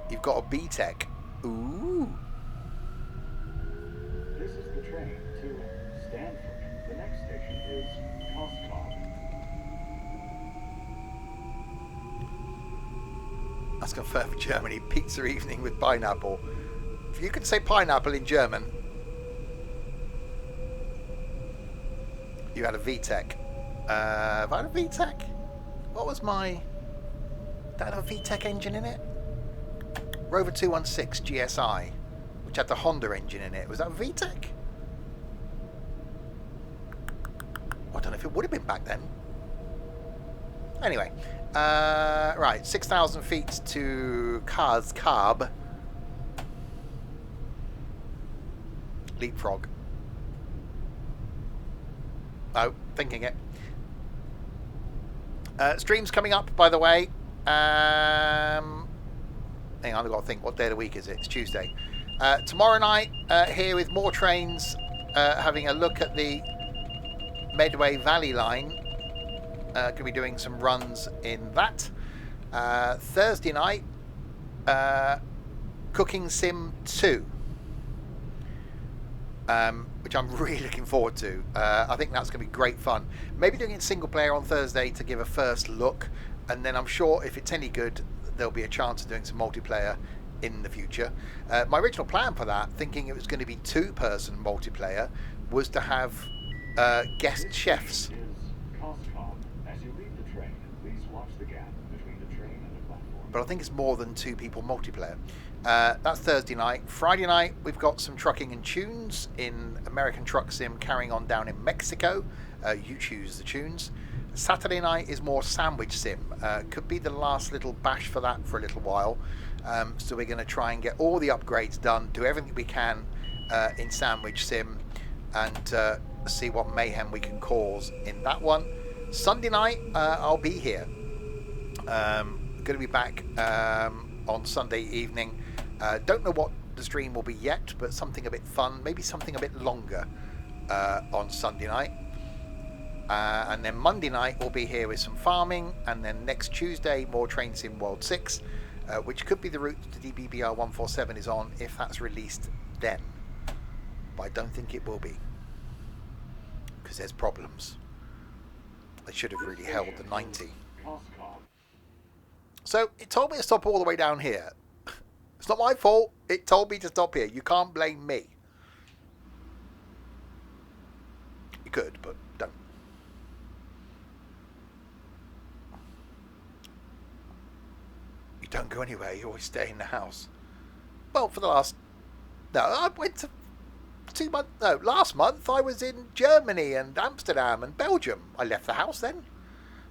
You've got a B-Tech. Ooh. This is the train to Stanford. The next station is Koskov. That's confirmed for Germany. Pizza evening with pineapple. If you could say pineapple in German, you had a VTEC. Have I had a VTEC? What was my... Did I have a VTEC engine in it? Rover 216 GSI, which had the Honda engine in it. Was that a VTEC? I don't know if it would have been back then. Anyway, right, 6,000 feet to Carb. Leapfrog. Oh, thinking it. Streams coming up, by the way. Hang on, I've got to think. What day of the week is it? It's Tuesday. Tomorrow night, here with more trains, having a look at the Medway Valley line. Going to be doing some runs in that. Thursday night, Cooking Sim 2. Which I'm really looking forward to. I think that's going to be great fun. Maybe doing it single player on Thursday to give a first look, and then I'm sure if it's any good, there'll be a chance of doing some multiplayer in the future. My original plan for that, thinking it was going to be two-person multiplayer, was to have guest chefs. This is Koskov. As you leave the train, please watch the gap between the train and the platform. But I think it's more than two people multiplayer. That's Thursday night. Friday night, we've got some trucking and tunes in American Truck Sim carrying on down in Mexico. You choose the tunes. Saturday night is more Sandwich Sim. Could be the last little bash for that for a little while. So we're going to try and get all the upgrades done, do everything we can in Sandwich Sim, and see what mayhem we can cause in that one. Sunday night, I'll be here. Going to be back on Sunday evening. Don't know what the stream will be yet, but something a bit fun, maybe something a bit longer on Sunday night. And then Monday night we'll be here with some farming, and then next Tuesday more Train Sim World 6, which could be the route to DBBR 147 is on if that's released then. But I don't think it will be, because there's problems. They should have really held the 90. So it told me to stop all the way down here. It's not my fault. It told me to stop here. You can't blame me. You could, but don't. You don't go anywhere. You always stay in the house. Well, for the last... No, I went to 2 months... No, last month I was in Germany and Amsterdam and Belgium. I left the house then.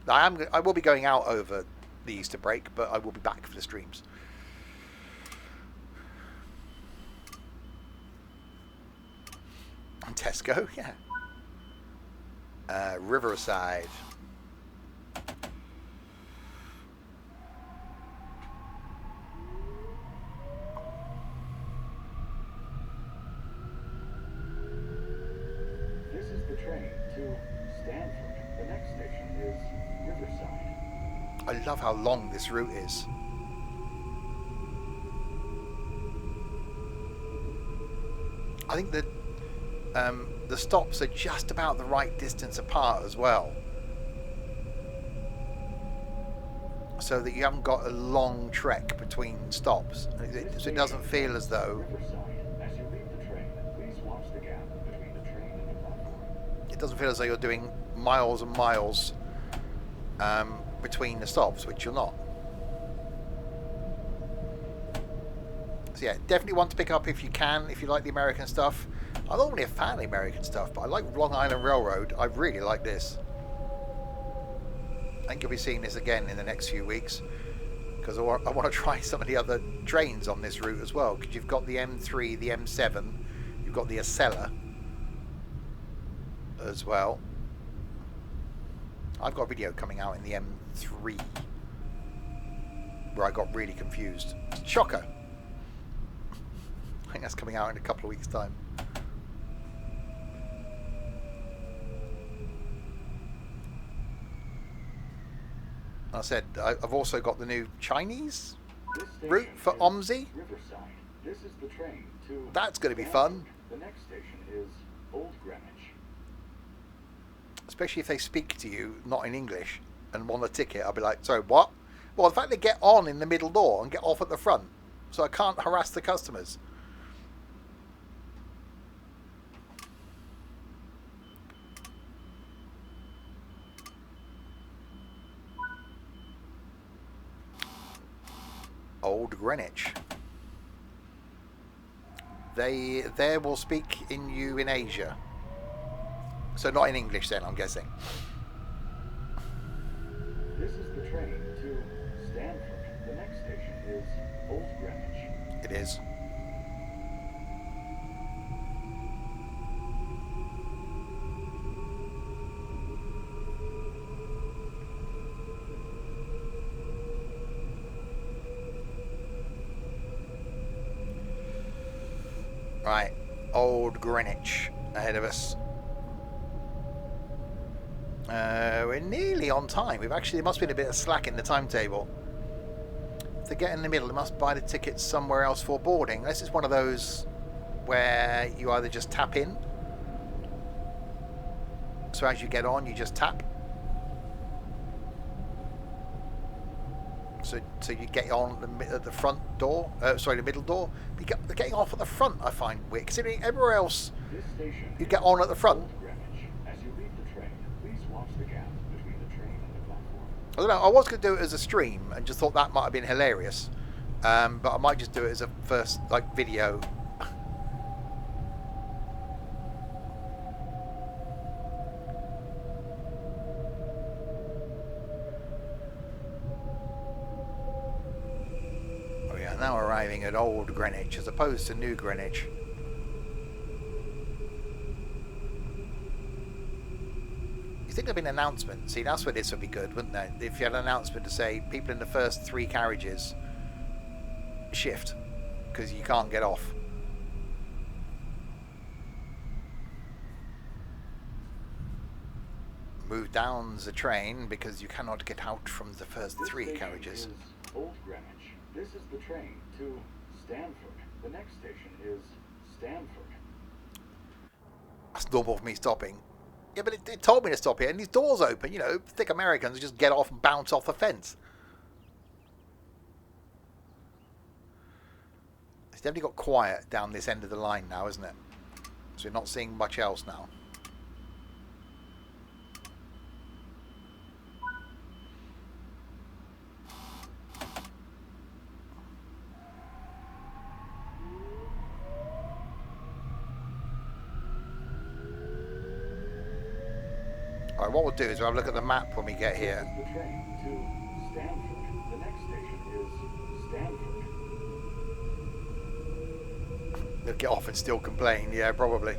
I will be going out over the Easter break, but I will be back for the streams. And Tesco, yeah. Riverside. I love how long this route is. I think that the stops are just about the right distance apart as well, so that you haven't got a long trek between stops. So it doesn't feel as though As you leave the train, please watch the gap between the train and the platform. it doesn't feel as though you're doing miles and miles between the stops, which you're not. So yeah, definitely one to pick up if you can, if you like the American stuff. I'm not really a fan of the American stuff, but I like Long Island Railroad. I really like this. I think you'll be seeing this again in the next few weeks, because I want to try some of the other trains on this route as well, because you've got the M3, the M7, you've got the Acela as well. I've got a video coming out in the M3 where I got really confused. Shocker! I think that's coming out in a couple of weeks' time. I said I've also got the new Chinese route for OMSI. Riverside. This is the train to. That's going to be fun. The next station is Old Greenwich. Especially if they speak to you not in English and want a ticket. I'll be like, sorry, what? Well, the fact they get on in the middle door and get off at the front, so I can't harass the customers. Old Greenwich. They there will speak in you in Asia. So not in English then, I'm guessing. This is the train to Stanford. The next station is Old Greenwich. It is. Right, Old Greenwich ahead of us. We're nearly on time. We've actually, there must have been a bit of slack in the timetable. If they get in the middle, they must buy the tickets somewhere else for boarding. This is one of those where you either just tap in. So as you get on, you just tap. So you get on at the front door, sorry, the middle door. But getting off at the front I find weird, considering everywhere else This station you get on at the front. Old Greenwich. As you leave the train, please watch the gap between the train and the platform. I don't know, I was going to do it as a stream and just thought that might have been hilarious. But I might just do it as a first, like, video. We are now arriving at Old Greenwich as opposed to New Greenwich. You think there'd be an announcement? See, that's where this would be good, wouldn't it? If you had an announcement to say people in the first 3 carriages shift because you can't get off. Move down the train because you cannot get out from the first This 3 station carriages. is Old Greenwich. This is the train to Stanford. The next station is Stanford. That's normal for me stopping. Yeah, but it told me to stop here, and these doors open. You know, thick Americans just get off and bounce off the fence. It's definitely got quiet down this end of the line now, isn't it? So you're not seeing much else now. Alright, what we'll do is we'll have a look at the map when we get here. This is the train to Stanford. The next station is Stanford. They'll get off and still complain, yeah, probably.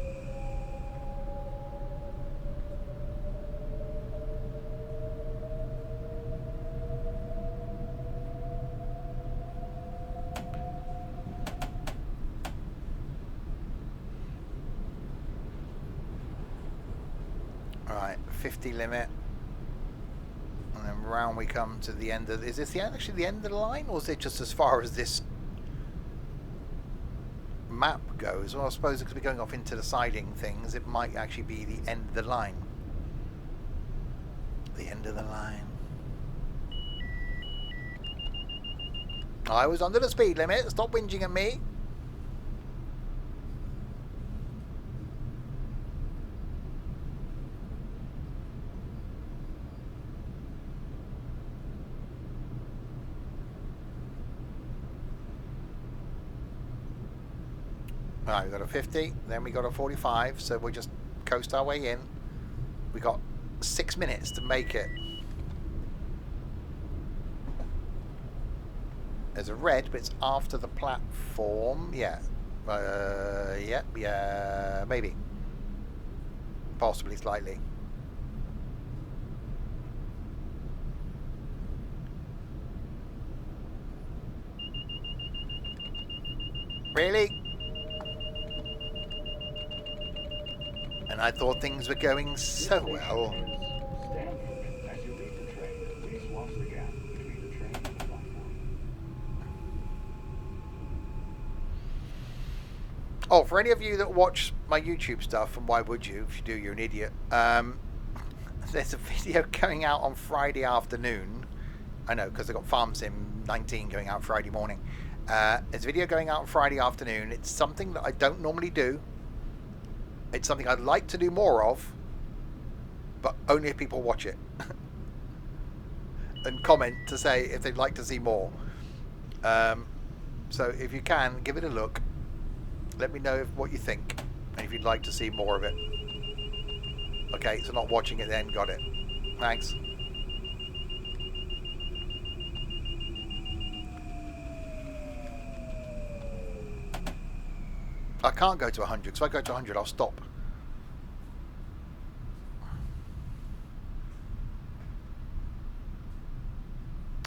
Alright, 50 limit. And then around we come to the end of... Is this actually the end of the line, or is it just as far as this map goes? Well, I suppose it could be going off into the siding things. It might actually be the end of the line. The end of the line. I was under the speed limit. Stop whinging at me. Alright, we got a 50, then we got a 45, so we'll just coast our way in. We got 6 minutes to make it. There's a red, but it's after the platform. Yeah. Yeah, maybe. Possibly slightly. Really? And I thought things were going so well. Stanford. As you leave the train, please watch the gap between the train and the platform. Oh, for any of you that watch my YouTube stuff, and why would you? If you do, you're an idiot. There's a video going out on Friday afternoon. I know, because I got Farm Sim 19 going out Friday morning. There's a video going out on Friday afternoon. It's something that I don't normally do. It's something I'd like to do more of, but only if people watch it and comment to say if they'd like to see more. So if you can, give it a look. Let me know what you think and if you'd like to see more of it. Okay, so not watching it then. Got it. Thanks. I can't go to 100, because if I go to 100, I'll stop.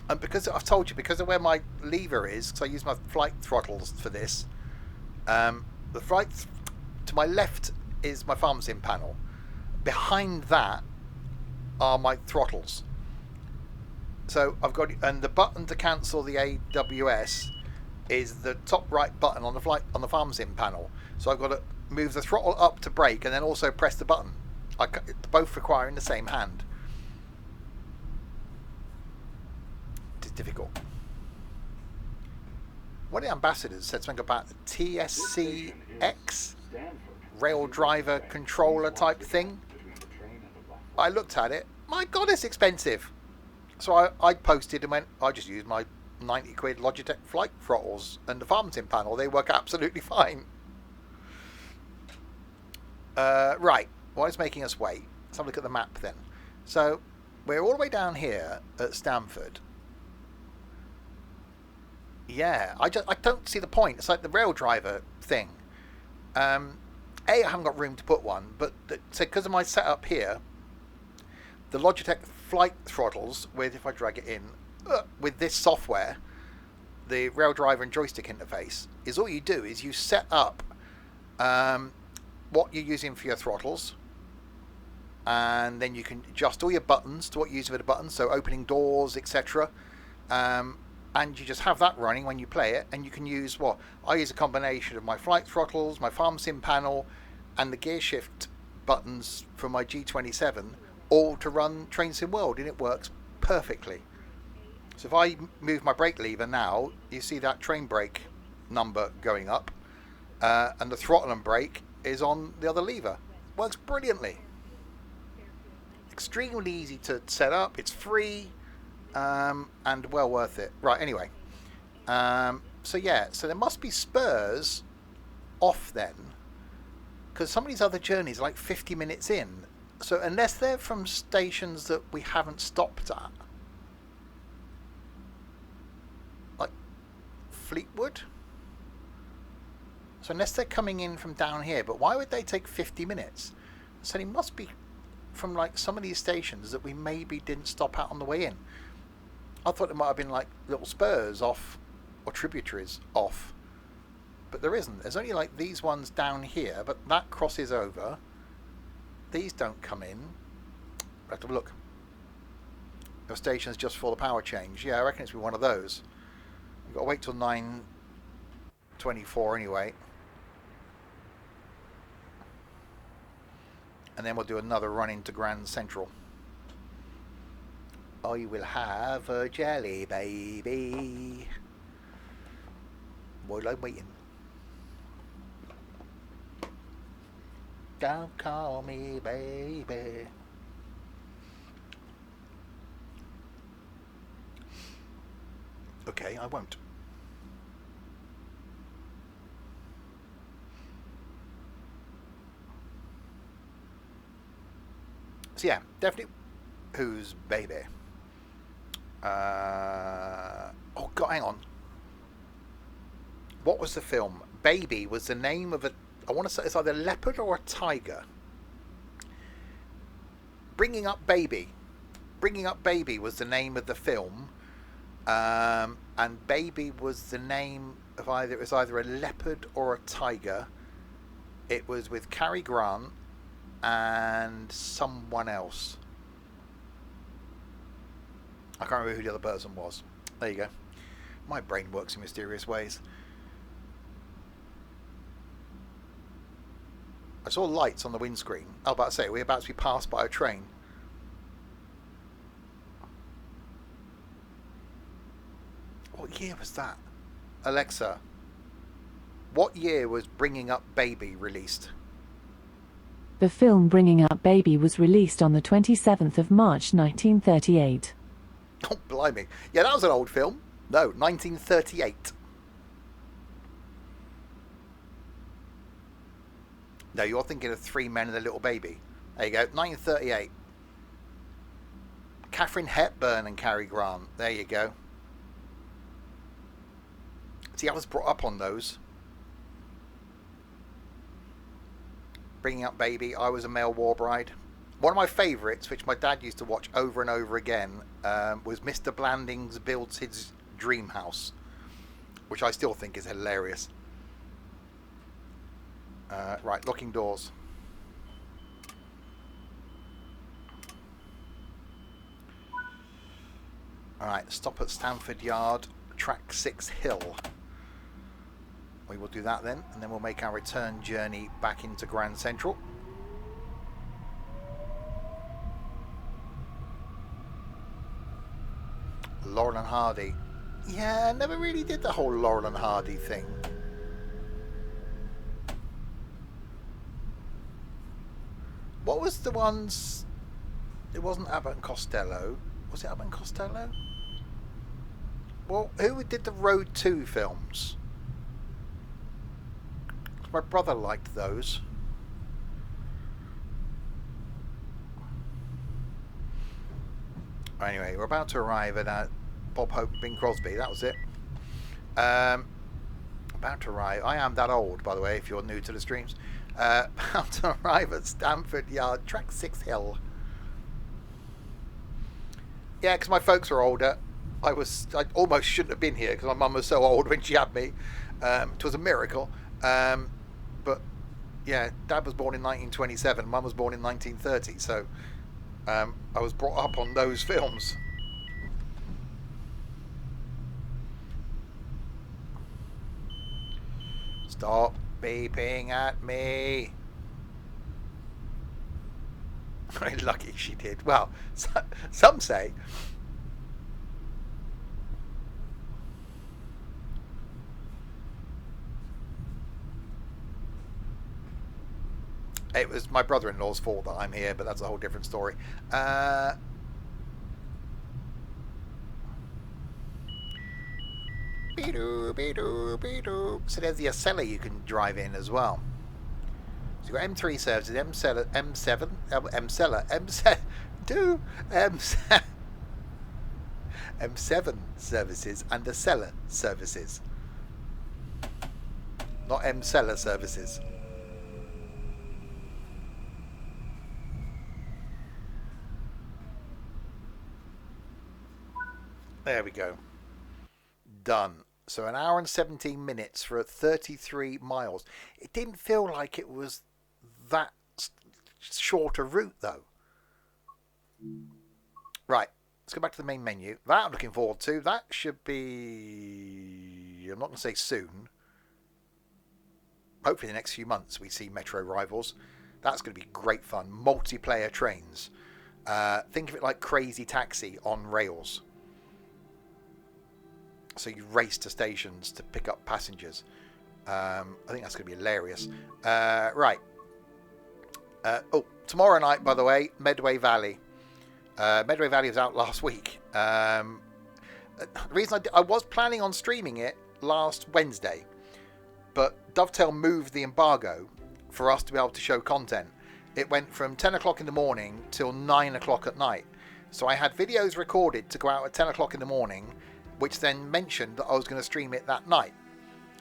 And because I've told you, because of where my lever is, because I use my flight throttles for this, the flight to my left is my Farm Sim panel. Behind that are my throttles. So I've got, and the button to cancel the AWS is the top right button on the Farm Sim panel. So I've got to move the throttle up to brake and then also press the button. Both requiring the same hand. It is difficult. One of the ambassadors said something about the TSCX rail driver controller type thing. I looked at it. My God, it's expensive. So I posted and went, I just used my 90 quid Logitech flight throttles and the Farm Sim panel. They work absolutely fine. Right, what is making us wait? Let's have a look at the map then. So we're all the way down here at Stanford. Yeah, I don't see the point. It's like the rail driver thing. I haven't got room to put one, but so because of my setup here, the Logitech flight throttles with, if I drag it in, with this software, the rail driver and joystick interface, is all you do is you set up what you're using for your throttles, and then you can adjust all your buttons to what you use for the buttons, so opening doors, etc. And you just have that running when you play it, and you can use what I use a combination of my flight throttles, my Farm Sim panel, and the gear shift buttons from my G27, all to run Train Sim World, and it works perfectly. So if I move my brake lever now, you see that train brake number going up, and the throttle and brake is on the other lever. Works brilliantly. Extremely easy to set up. It's free, and well worth it. Right, anyway. So yeah, so there must be spurs off then, because some of these other journeys are like 50 minutes in. So unless they're from stations that we haven't stopped at, like Fleetwood. So unless they're coming in from down here, but why would they take 50 minutes? So they must be from like some of these stations that we maybe didn't stop at on the way in. I thought it might have been like little spurs off or tributaries off, but there isn't. There's only like these ones down here, but that crosses over. These don't come in. Let's have a look. Your station's just for the power change. Yeah, I reckon it's been one of those. You've got to wait till 9:24 anyway. And then we'll do another run into Grand Central. I will have a jelly baby while I'm waiting. Don't call me baby. Okay, I won't. So yeah, definitely. Who's baby? Oh God, hang on. What was the film? Baby was the name of a. I want to say it's either a leopard or a tiger. Bringing Up Baby. Bringing Up Baby was the name of the film, and Baby was the name of either. It was either a leopard or a tiger. It was with Cary Grant and someone else. I can't remember who the other person was. There you go. My brain works in mysterious ways. I saw lights on the windscreen. I was about to say, we're about to be passed by a train. What year was that? Alexa, what year was Bringing Up Baby released? The film Bringing Up Baby was released on the 27th of March 1938. Oh, blimey. Yeah, that was an old film. No, 1938. No, you're thinking of Three Men and a Little Baby. There you go, 1938. Katharine Hepburn and Cary Grant. There you go. See, I was brought up on those. Bringing Up Baby, I Was a Male War Bride. One of my favourites, which my dad used to watch over and over again, was Mr. Blandings Builds His Dream House, which I still think is hilarious. Right, locking doors. Alright, stop at Stamford Yard, track 6 Hill. We will do that then, and then we'll make our return journey back into Grand Central. Laurel and Hardy. Yeah, I never really did the whole Laurel and Hardy thing. What was the ones... It wasn't Abbott and Costello. Was it Abbott and Costello? Well, who did the Road 2 films? My brother liked those. Anyway, we're about to arrive at Bob Hope and Bing Crosby. That was it. About to arrive. I am that old, by the way, if you're new to the streams. About to arrive at Stamford Yard, track 6 Hill. Yeah, because my folks are older. I almost shouldn't have been here because my mum was so old when she had me. It was a miracle. But yeah, Dad was born in 1927. Mum was born in 1930. So I was brought up on those films. Stop beeping at me. Very lucky she did. Well, some say. It was my brother-in-law's fault that I'm here, but that's a whole different story. So there's the Acela you can drive in as well. So you've got M3 services, M7 services and Acela services. Not M-Seller services. There we go. Done. So an hour and 17 minutes for 33 miles. It didn't feel like it was that short a route, though. Right. Let's go back to the main menu. That I'm looking forward to. That should be... I'm not going to say soon. Hopefully in the next few months we see Metro Rivals. That's going to be great fun. Multiplayer trains. Think of it like Crazy Taxi on rails. So you race to stations to pick up passengers. I think that's going to be hilarious. Right. Tomorrow night, by the way, Medway Valley. Medway Valley was out last week. The reason I was planning on streaming it last Wednesday, but Dovetail moved the embargo for us to be able to show content. It went from 10 o'clock in the morning till 9 o'clock at night. So I had videos recorded to go out at 10 o'clock in the morning, which then mentioned that I was going to stream it that night.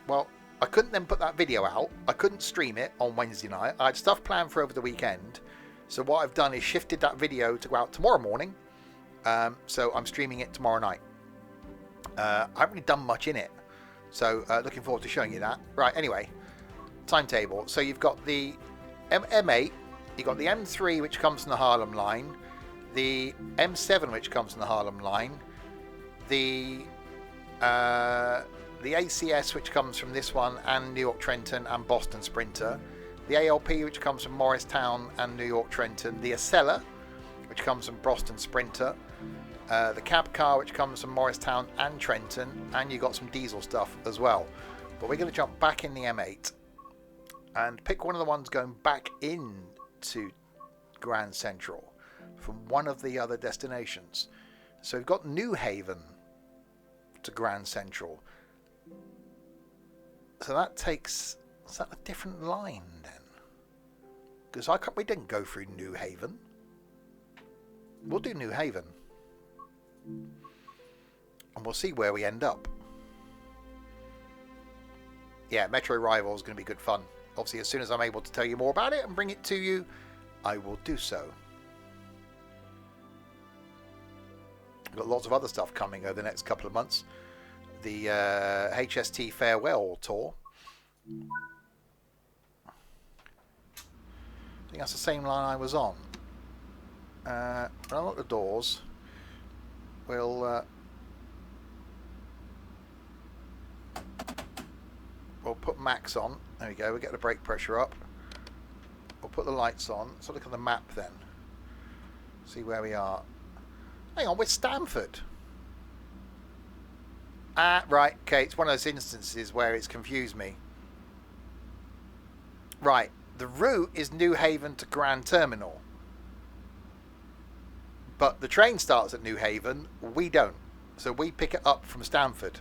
Well, I couldn't then put that video out. I couldn't stream it on Wednesday night. I had stuff planned for over the weekend. So what I've done is shifted that video to go out tomorrow morning. So I'm streaming it tomorrow night. I haven't really done much in it. So looking forward to showing you that. Right, anyway. Timetable. So you've got the M8. You've got the M3, which comes from the Harlem line. The M7, which comes from the Harlem line. The ACS, which comes from this one, and New York Trenton and Boston Sprinter. The ALP, which comes from Morristown and New York Trenton. The Acela, which comes from Boston Sprinter. The cab car, which comes from Morristown and Trenton. And you got some diesel stuff as well. But we're going to jump back in the M8 and pick one of the ones going back into Grand Central from one of the other destinations. So we've got New Haven to Grand Central. So that takes... Is that a different line then? Because we didn't go through New Haven. We'll do New Haven. And we'll see where we end up. Yeah, Metro Rivals is going to be good fun. Obviously, as soon as I'm able to tell you more about it and bring it to you, I will do so. We've got lots of other stuff coming over the next couple of months. The HST Farewell Tour. I think that's the same line I was on. When I lock the doors, we'll put max on. There we go. We'll get the brake pressure up. We'll put the lights on. So look at the map then. See where we are. Hang on, we're Stamford. Right. Okay, it's one of those instances where it's confused me. Right. The route is New Haven to Grand Terminal. But the train starts at New Haven. We don't. So we pick it up from Stamford.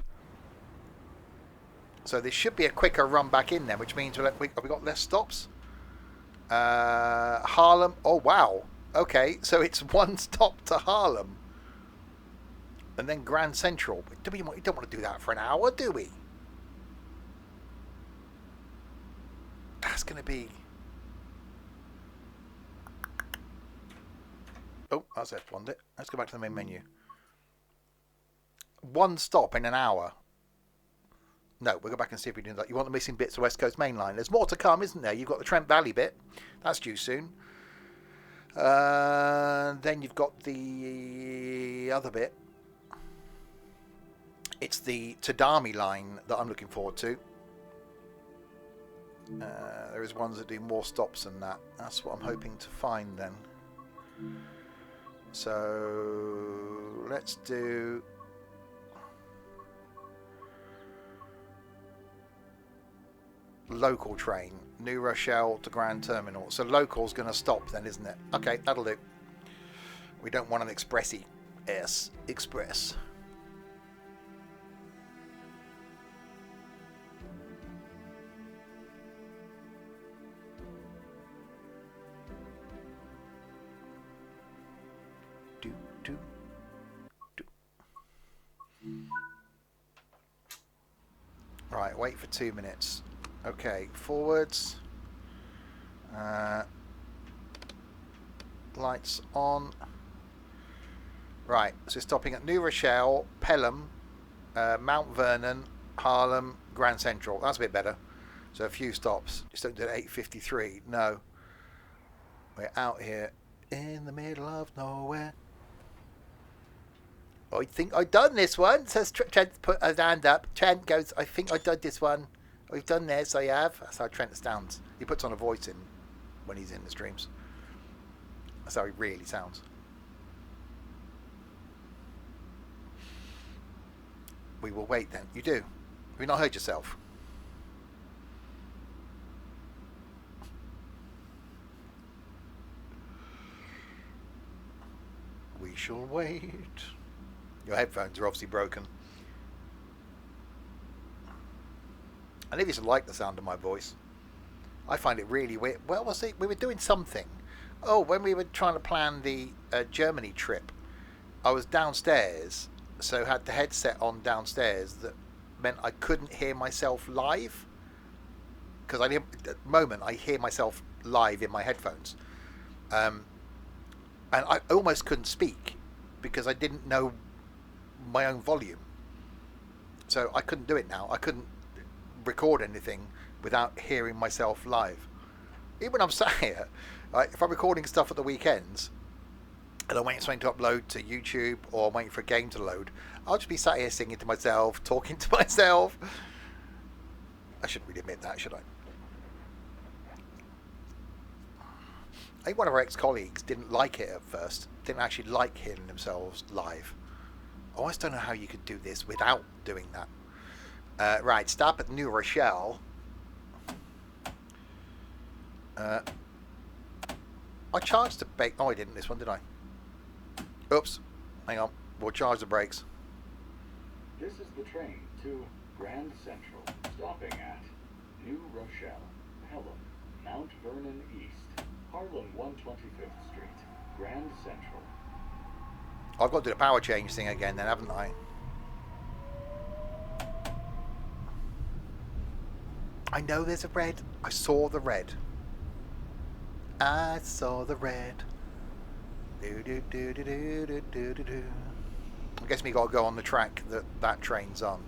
So this should be a quicker run back in then, which means have we got less stops? Harlem. Oh, wow. Okay, so it's one stop to Harlem. And then Grand Central. We don't want to do that for an hour, do we? That's going to be... Oh, that's F1'd it. Let's go back to the main menu. One stop in an hour. No, we'll go back and see if we do that. You want the missing bits of West Coast Main Line. There's more to come, isn't there? You've got the Trent Valley bit. That's due soon. Then you've got the other bit. It's the Tadami line that I'm looking forward to. There is ones that do more stops than that. That's what I'm hoping to find then. So let's do... local train, New Rochelle to Grand Terminal. So local's going to stop then, isn't it? Okay, that'll do. We don't want an expressy. Express. Right, wait for 2 minutes. Okay, forwards. Lights on. Right, so stopping at New Rochelle, Pelham, Mount Vernon, Harlem, Grand Central. That's a bit better. So a few stops. Just don't do it at 8:53. No. We're out here in the middle of nowhere. I think I've done this one, says Trent, put a hand up. Trent goes, I think I've done this one. We've done this, I have. That's how Trent sounds. He puts on a voice in when he's in the streams. That's how he really sounds. We will wait then. You do. Have you not heard yourself? We shall wait. Your headphones are obviously broken. I never used to like the sound of my voice. I find it really weird. Well, was it? We were doing something. Oh, when we were trying to plan the Germany trip, I was downstairs, so had the headset on downstairs. That meant I couldn't hear myself live. Because at the moment I hear myself live in my headphones. And I almost couldn't speak because I didn't know my own volume. So I couldn't do it now. I couldn't record anything without hearing myself live. Even when I'm sat here, if I'm recording stuff at the weekends and I'm waiting for something to upload to YouTube or I'm waiting for a game to load, I'll just be sat here singing to myself, talking to myself. I shouldn't really admit that, should I? I think one of our ex-colleagues didn't like it at first. Didn't actually like hearing themselves live. I always don't know how you could do this without doing that. Right, stop at New Rochelle. I charged the brake. Oh, I didn't this one, did I? Oops. Hang on. We'll charge the brakes. This is the train to Grand Central, stopping at New Rochelle, Pelham, Mount Vernon East, Harlem 125th Street, Grand Central. I've got to do the power change thing again then, haven't I? I know there's a red. I saw the red. I saw the red. Do do do do do do do do do. I guess we got to go on the track that train's on.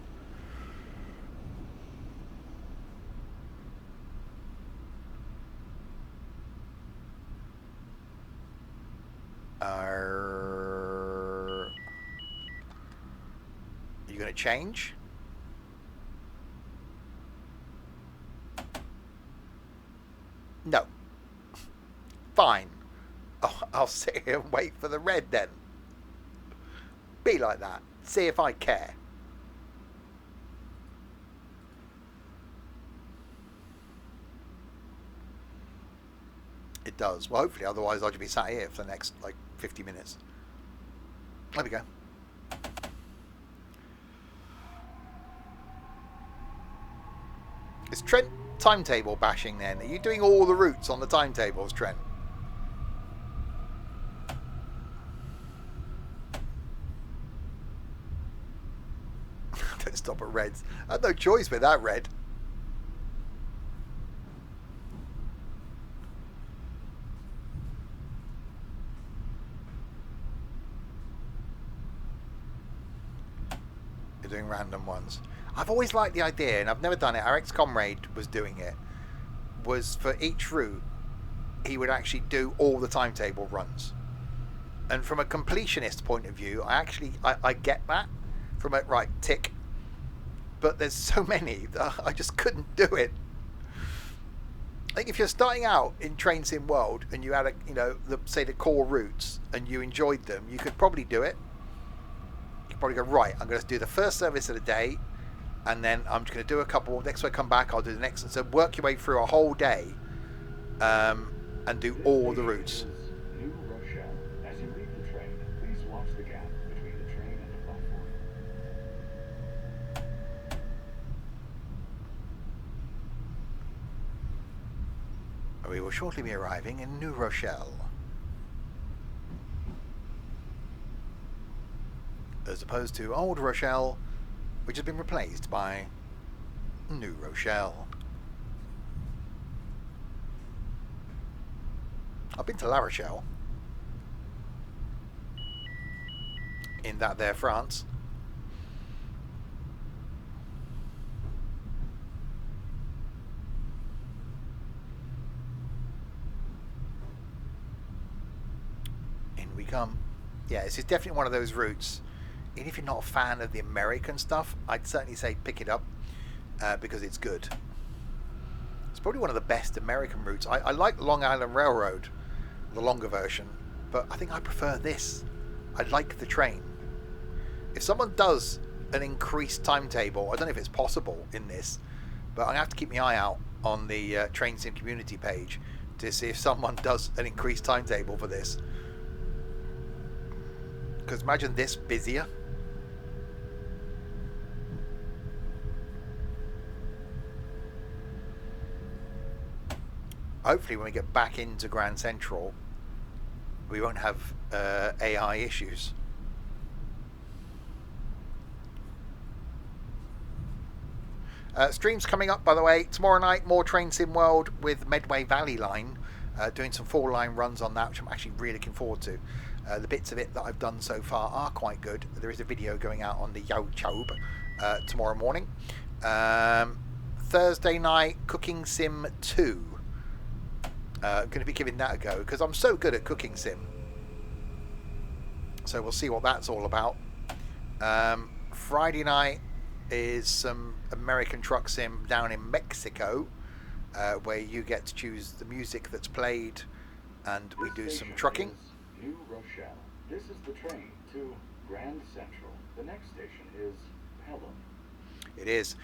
Are you going to change? No. Fine. I'll sit here and wait for the red then. Be like that. See if I care. It does. Well, hopefully, otherwise I'll just be sat here for the next, 50 minutes. There we go. Is Trent timetable bashing then? Are you doing all the routes on the timetables, Trent? Don't stop at reds. I had no choice with that red. You're doing random ones. I've always liked the idea, and I've never done it. Our ex-comrade was doing it. Was for each route, he would actually do all the timetable runs. And from a completionist point of view, I get that. From a, right, tick. But there's so many that I just couldn't do it. I think if you're starting out in Train Sim World and you had say the core routes and you enjoyed them, you could probably do it. You could probably go, right, I'm going to do the first service of the day, and then I'm just going to do a couple. Next time I come back, I'll do the next. And so work your way through a whole day, and do all the routes. New Rochelle. As you leave the train, please watch the gap between the train and the platform. We will shortly be arriving in New Rochelle, as opposed to Old Rochelle, which has been replaced by New Rochelle. I've been to La Rochelle, in that there France. In we come. Yeah, this is definitely one of those routes. even if you're not a fan of the American stuff, I'd certainly say pick it up because it's good. It's probably one of the best American routes. I like Long Island Railroad, the longer version, but I think I prefer this. I like the train. If someone does an increased timetable, I don't know if it's possible in this, but I'm going to have to keep my eye out on the Train Sim community page to see if someone does an increased timetable for this. Because imagine this busier. Hopefully when we get back into Grand Central, we won't have AI issues. Streams coming up, by the way. Tomorrow night, more Train Sim World with Medway Valley Line. Doing some 4-line runs on that, which I'm actually really looking forward to. The bits of it that I've done so far are quite good. There is a video going out on the YouTube tomorrow morning. Thursday night, Cooking Sim 2. I'm going to be giving that a go because I'm so good at Cooking Sim. So we'll see what that's all about. Friday night is some American Truck Sim down in Mexico, where you get to choose the music that's played, and we do some trucking. New Rochelle. This is the train to Grand Central. The next station is Pelham. It is.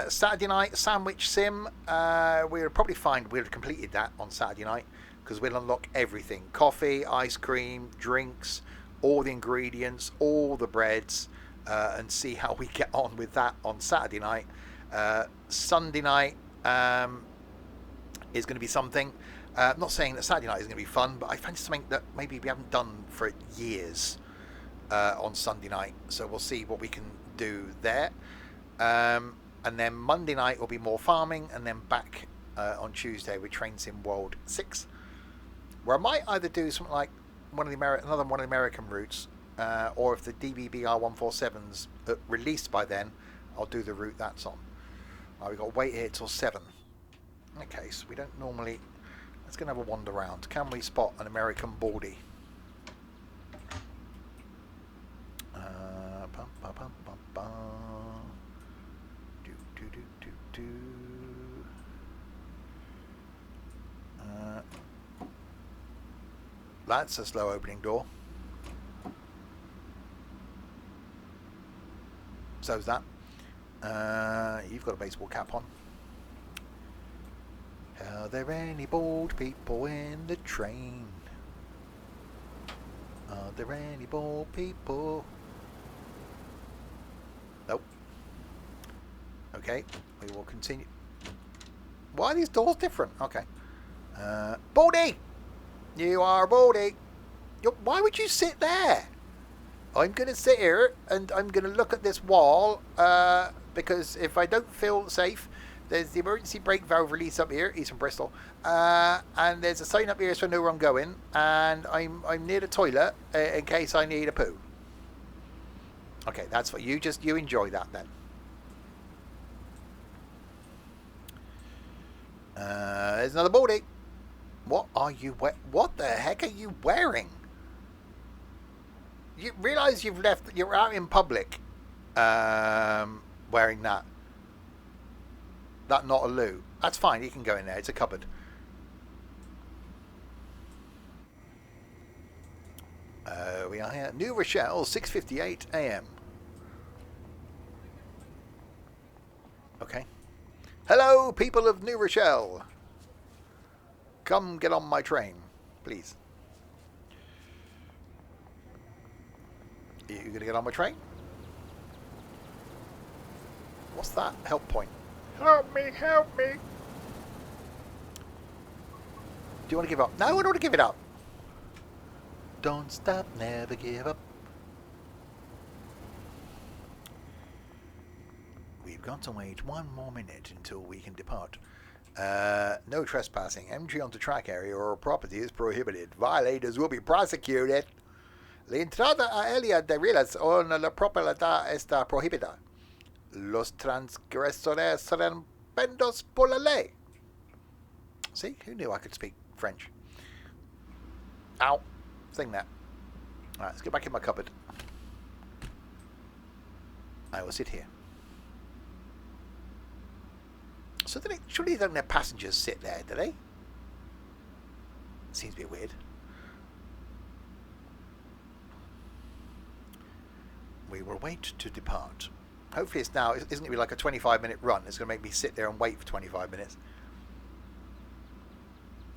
Saturday night, Sandwich Sim. We'll probably find we'll have completed that on Saturday night because we'll unlock everything. Coffee, ice cream, drinks, all the ingredients, all the breads, and see how we get on with that on Saturday night. Sunday night is going to be something. I'm not saying that Saturday night is going to be fun, but I fancy something that maybe we haven't done for years on Sunday night. So we'll see what we can do there. And then Monday night will be more farming, and then back on Tuesday with Train Sim World 6, where I might either do something like another one of the American routes, or if the DBBR 147's released by then, I'll do the route that's on. We've got to wait here till 7. Okay, so we don't normally. Let's go and have a wander around. Can we spot an American baldy? That's a slow opening door. So's that. You've got a baseball cap on. Are there any bald people in the train? Are there any bald people? Nope. Okay, we will continue. Why are these doors different? Okay. Baldy! You are Baldy. Why would you sit there? I'm going to sit here and I'm going to look at this wall because if I don't feel safe, there's the emergency brake valve release up here. He's from Bristol. And there's a sign up here so I know where I'm going. And I'm near the toilet in case I need a poo. Okay, that's what you enjoy that then. There's another Baldy. What are you what the heck are you wearing? You realise you're out in public wearing that. That not a loo. That's fine, you can go in there, it's a cupboard. We are here, New Rochelle, 6:58 AM. Okay. Hello, people of New Rochelle. Come get on my train, please. Are you going to get on my train? What's that? Help point. Help me, help me. Do you want to give up? No, I don't want to give it up. Don't stop, never give up. We've got to wait 1 more minute until we can depart. No trespassing. Entry onto track area or property is prohibited. Violators will be prosecuted. La entrada aérea de vías en la propiedad está prohibida. Los transgresores serán pendos por la ley. See, who knew I could speak French? Ow. Sing that. Alright, let's get back in my cupboard. I will sit here. So surely they don't let passengers sit there, do they? Seems a bit weird. We will wait to depart. Hopefully it's now, isn't going to be like a 25-minute run. It's going to make me sit there and wait for 25 minutes.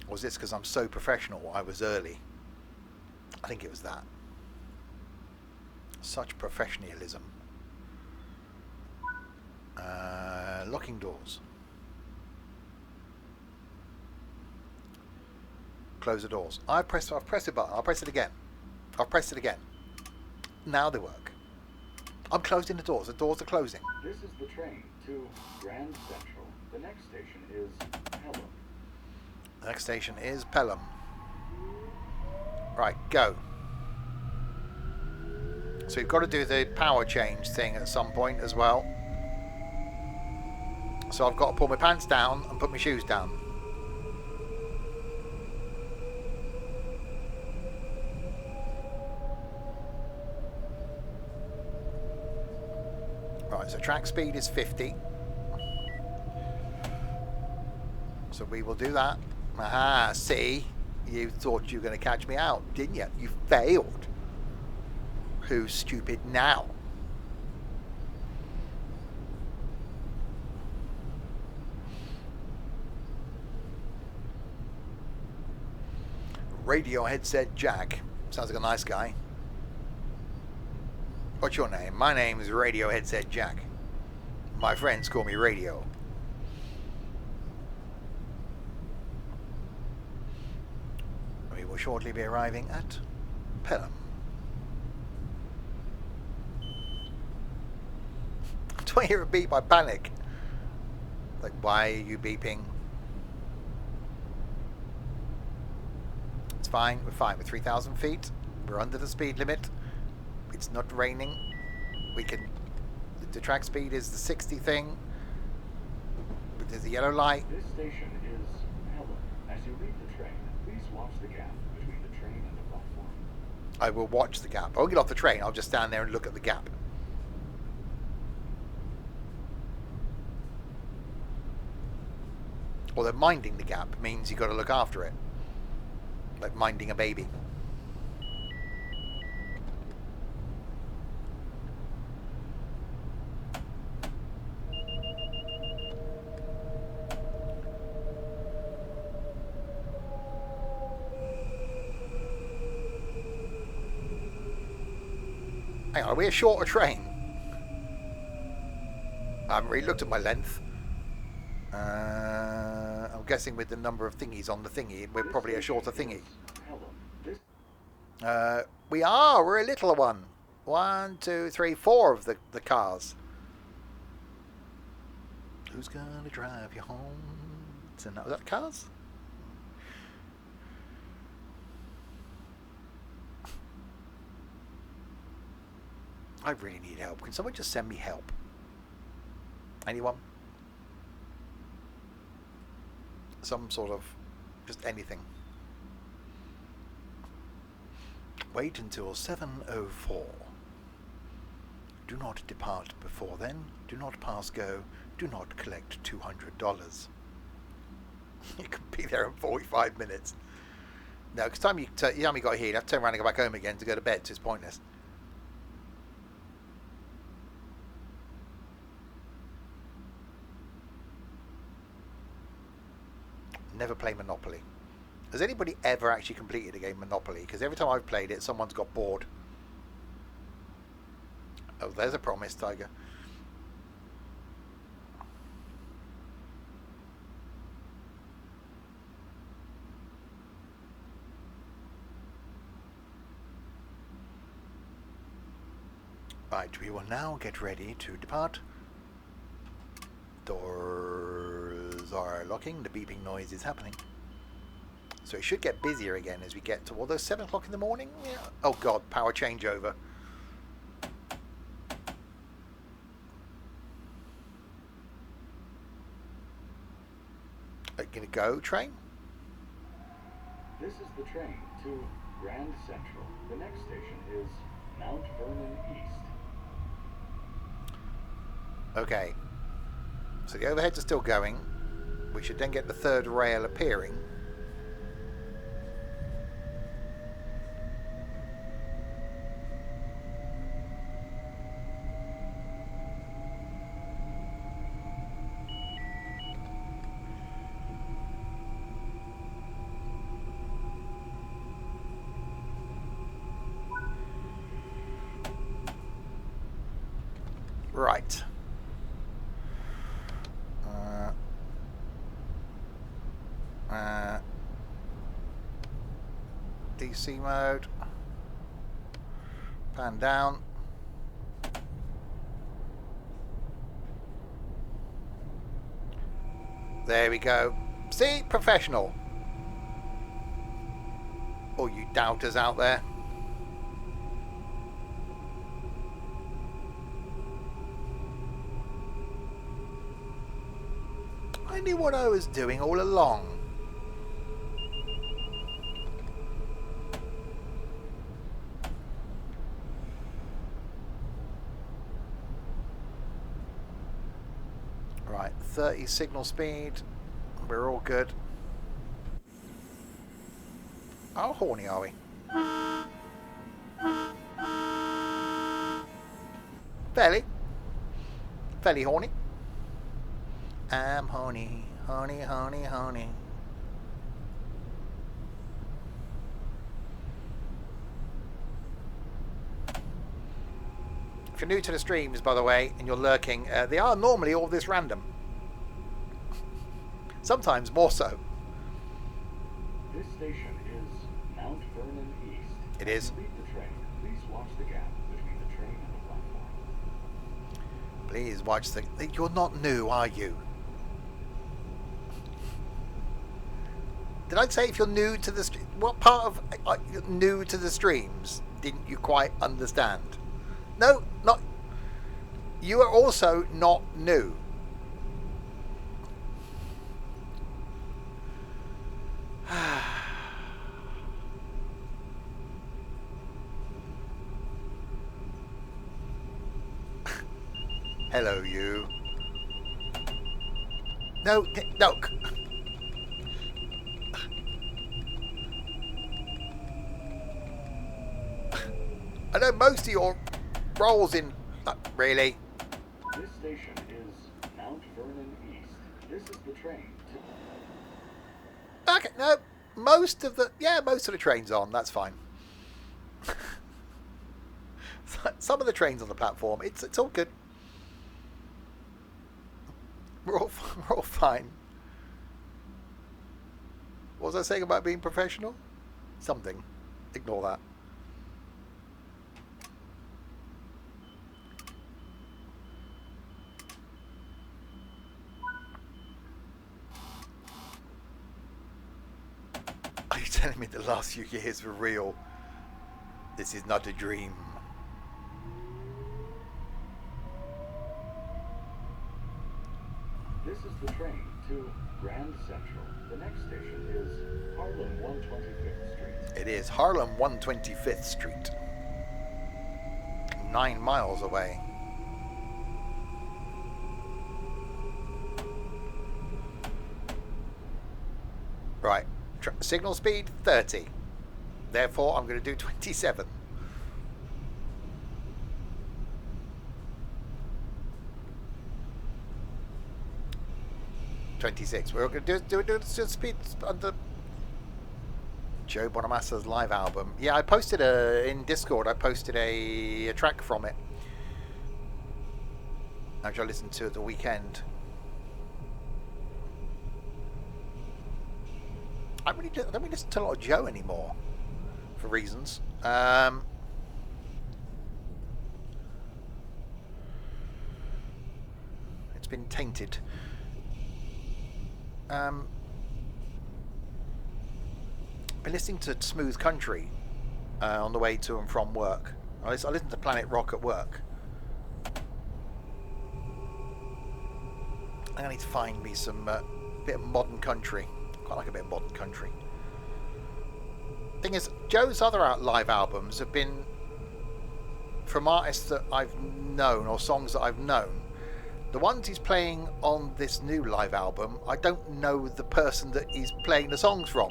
Or was this because I'm so professional I was early? I think it was that. Such professionalism. Locking doors. Close the doors. I've pressed the button. I'll press it again. I've pressed it again. Now they work. I'm closing the doors. The doors are closing. This is the train to Grand Central. The next station is Pelham. The next station is Pelham. Right, go. So you've got to do the power change thing at some point as well. So I've got to pull my pants down and put my shoes down. Right, so track speed is 50. So we will do that. Aha, see? You thought you were going to catch me out, didn't you? You failed. Who's stupid now? Radio headset Jack. Sounds like a nice guy. What's your name? My name is Radio headset Jack. My friends call me Radio. We will shortly be arriving at Pelham. Do I hear a beep? I panic. Like, why are you beeping? It's fine. We're fine. We're 3,000 feet. We're under the speed limit. It's not raining. We can... The track speed is the 60 thing. But there's a yellow light. This station is Pelham. As you leave the train, please watch the gap between the train and the platform. I will watch the gap. I won't get off the train. I'll just stand there and look at the gap. Although minding the gap means you've got to look after it. Like minding a baby. Hang on, are we a shorter train? I haven't really looked at my length. I'm guessing with the number of thingies on the thingy, we're probably a shorter thingy. We're a little one. 1, 2, 3, 4 of the cars. Who's gonna drive you home tonight? Was that cars? I really need help. Can someone just send me help? Anyone? Some sort of... just anything. Wait until 7:04. Do not depart before then. Do not pass go. Do not collect $200. You can be there in 45 minutes. No, because time you got here, you have to turn around and go back home again to go to bed, so it's pointless. Never play Monopoly. Has anybody ever actually completed a game Monopoly? Because every time I've played it, someone's got bored. Oh, there's a promise, Tiger. Right, we will now get ready to depart. Doors are locking, the beeping noise is happening. So it should get busier again as we get to, although 7 o'clock in the morning? Yeah. Oh god, power changeover. Are you gonna go, train? This is the train to Grand Central. The next station is Mount Vernon East. Okay. So the overheads are still going. We should then get the third rail appearing. Right. DC mode. Pan down. There we go. See? Professional. All you doubters out there. I knew what I was doing all along. Right, 30 signal speed. We're all good. How horny are we? Fairly horny. I'm horny, horny, horny, horny. If you're new to the streams, by the way, and you're lurking, they are normally all this random. Sometimes more so. This station is Mount Vernon East. It is. As you leave the train, please watch the gap between the train and the platform. Please watch the... You're not new, are you? Did I say if you're new to the... What part of new to the streams didn't you quite understand? No, not... You are also not new. Hello, you. No, no. I know most of your roles in... really? This station is Mount Vernon East. This is the train to... Okay, no. Most of the... Yeah, most of the trains on. That's fine. Some of the trains on the platform. It's all good. We're all fine. What was I saying about being professional? Something. Ignore that. Are you telling me the last few years were real? This is not a dream. This is the train to Grand Central. The next station is Harlem 125th Street. It is Harlem 125th Street. 9 miles away. Right. Signal speed 30. Therefore, I'm going to do 27. We're going to do speed under Joe Bonamassa's live album. Yeah, I posted in Discord. I posted a track from it, which I listened to at the weekend. I don't really listen to a lot of Joe anymore, for reasons. It's been tainted. Been listening to Smooth Country on the way to and from work. I listen to Planet Rock at work. I need to find me some bit of modern country. Quite like a bit of modern country. Thing is, Joe's other live albums have been from artists that I've known or songs that I've known, The ones he's playing on this new live album, I don't know the person that he's playing the songs from.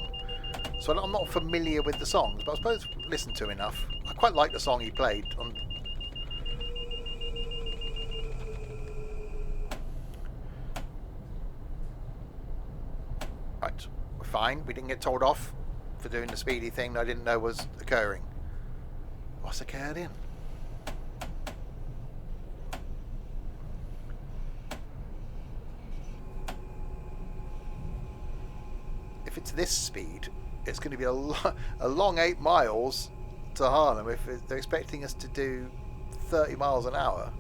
So I'm not familiar with the songs, but I suppose I've listened to enough. I quite like the song he played on. Right, we're fine. We didn't get told off for doing the speedy thing that I didn't know was occurring. What's occurring? If it's this speed, it's going to be a long 8 miles to Harlem if they're expecting us to do 30 miles an hour.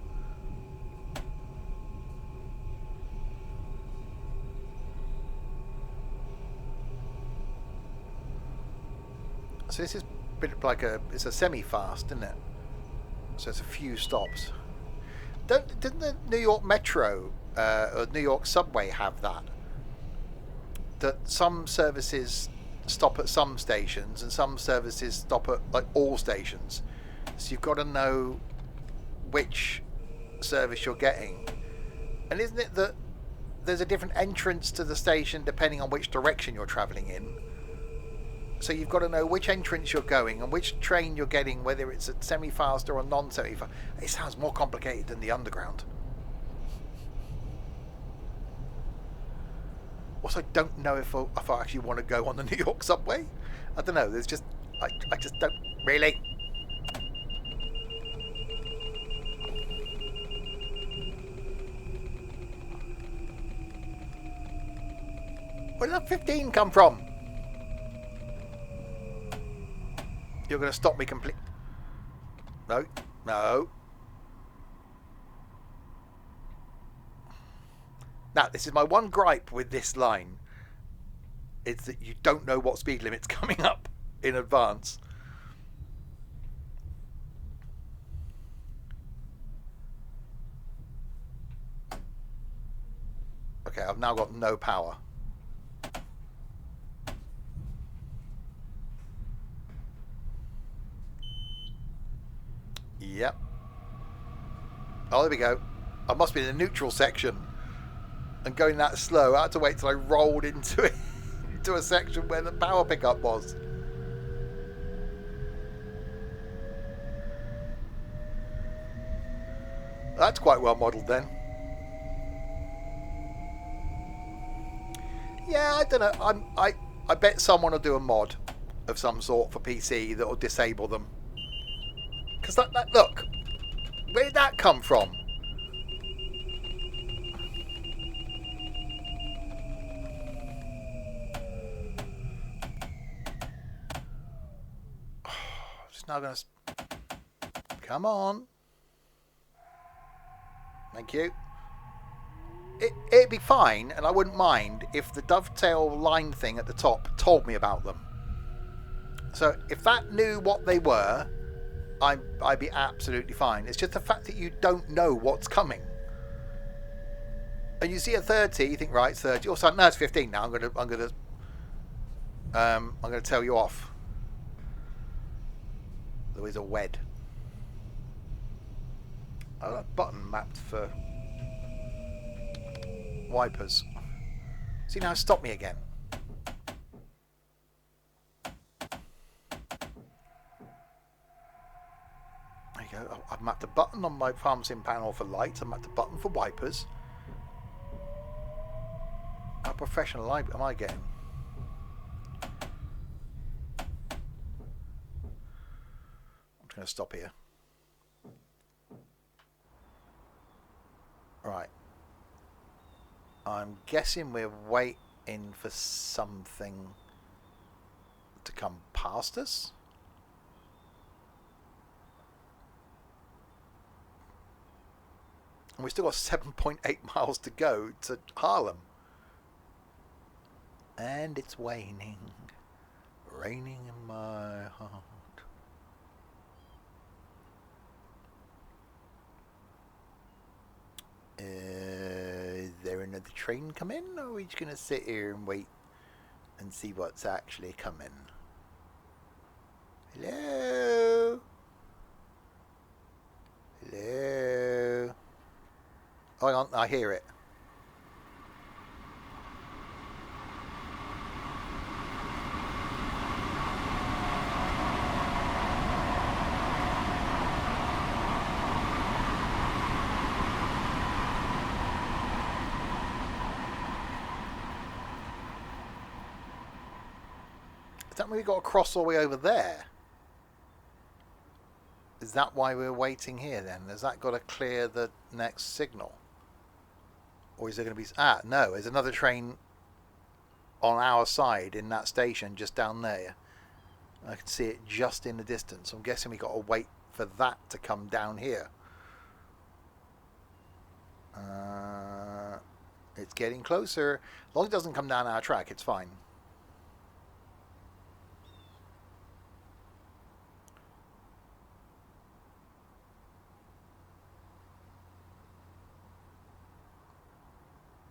So this is a bit like it's a semi-fast, isn't it? So it's a few stops. Didn't the New York Metro or New York Subway have that? That some services stop at some stations and some services stop at like all stations. So you've got to know which service you're getting. And isn't it that there's a different entrance to the station depending on which direction you're travelling in? So you've got to know which entrance you're going and which train you're getting, whether it's a semi-fast or a non-semi-fast. It sounds more complicated than the underground. Also, I don't know if I actually want to go on the New York subway. I don't know. There's just I just don't really. Where did that 15 come from? You're going to stop me completely. No, no. Now, this is my one gripe with this line. It's that you don't know what speed limit's coming up in advance. Okay, I've now got no power. Yep. Oh, there we go. I must be in the neutral section. And going that slow, I had to wait till I rolled into it, into a section where the power pickup was. That's quite well modelled then. Yeah, I don't know. I bet someone will do a mod of some sort for PC that will disable them. Because that look, where did that come from? Just now gonna come on. Thank you. It'd be fine, and I wouldn't mind if the dovetail line thing at the top told me about them. So if that knew what they were, I'd be absolutely fine. It's just the fact that you don't know what's coming. And you see a 30, you think, right, it's 30. Also, no, it's 15 now. I'm gonna tell you off. There is a WED. Oh, that button mapped for wipers. See, now stop me again. There you go. I've mapped a button on my farm sim panel for lights. I've mapped a button for wipers. How professional am I getting? I'm just going to stop here. Right. I'm guessing we're waiting for something to come past us. And we've still got 7.8 miles to go to Harlem. And it's raining. Raining in my heart. Is there another train coming, or are we just going to sit here and wait and see what's actually coming? Hello? Hello? Hang on, I hear it. Does that mean we got to cross all the way over there? Is that why we're waiting here then? Has that got to clear the next signal? Or is there going to be... Ah, no, there's another train on our side in that station just down there. I can see it just in the distance. I'm guessing we got to wait for that to come down here. It's getting closer. As long as it doesn't come down our track, it's fine.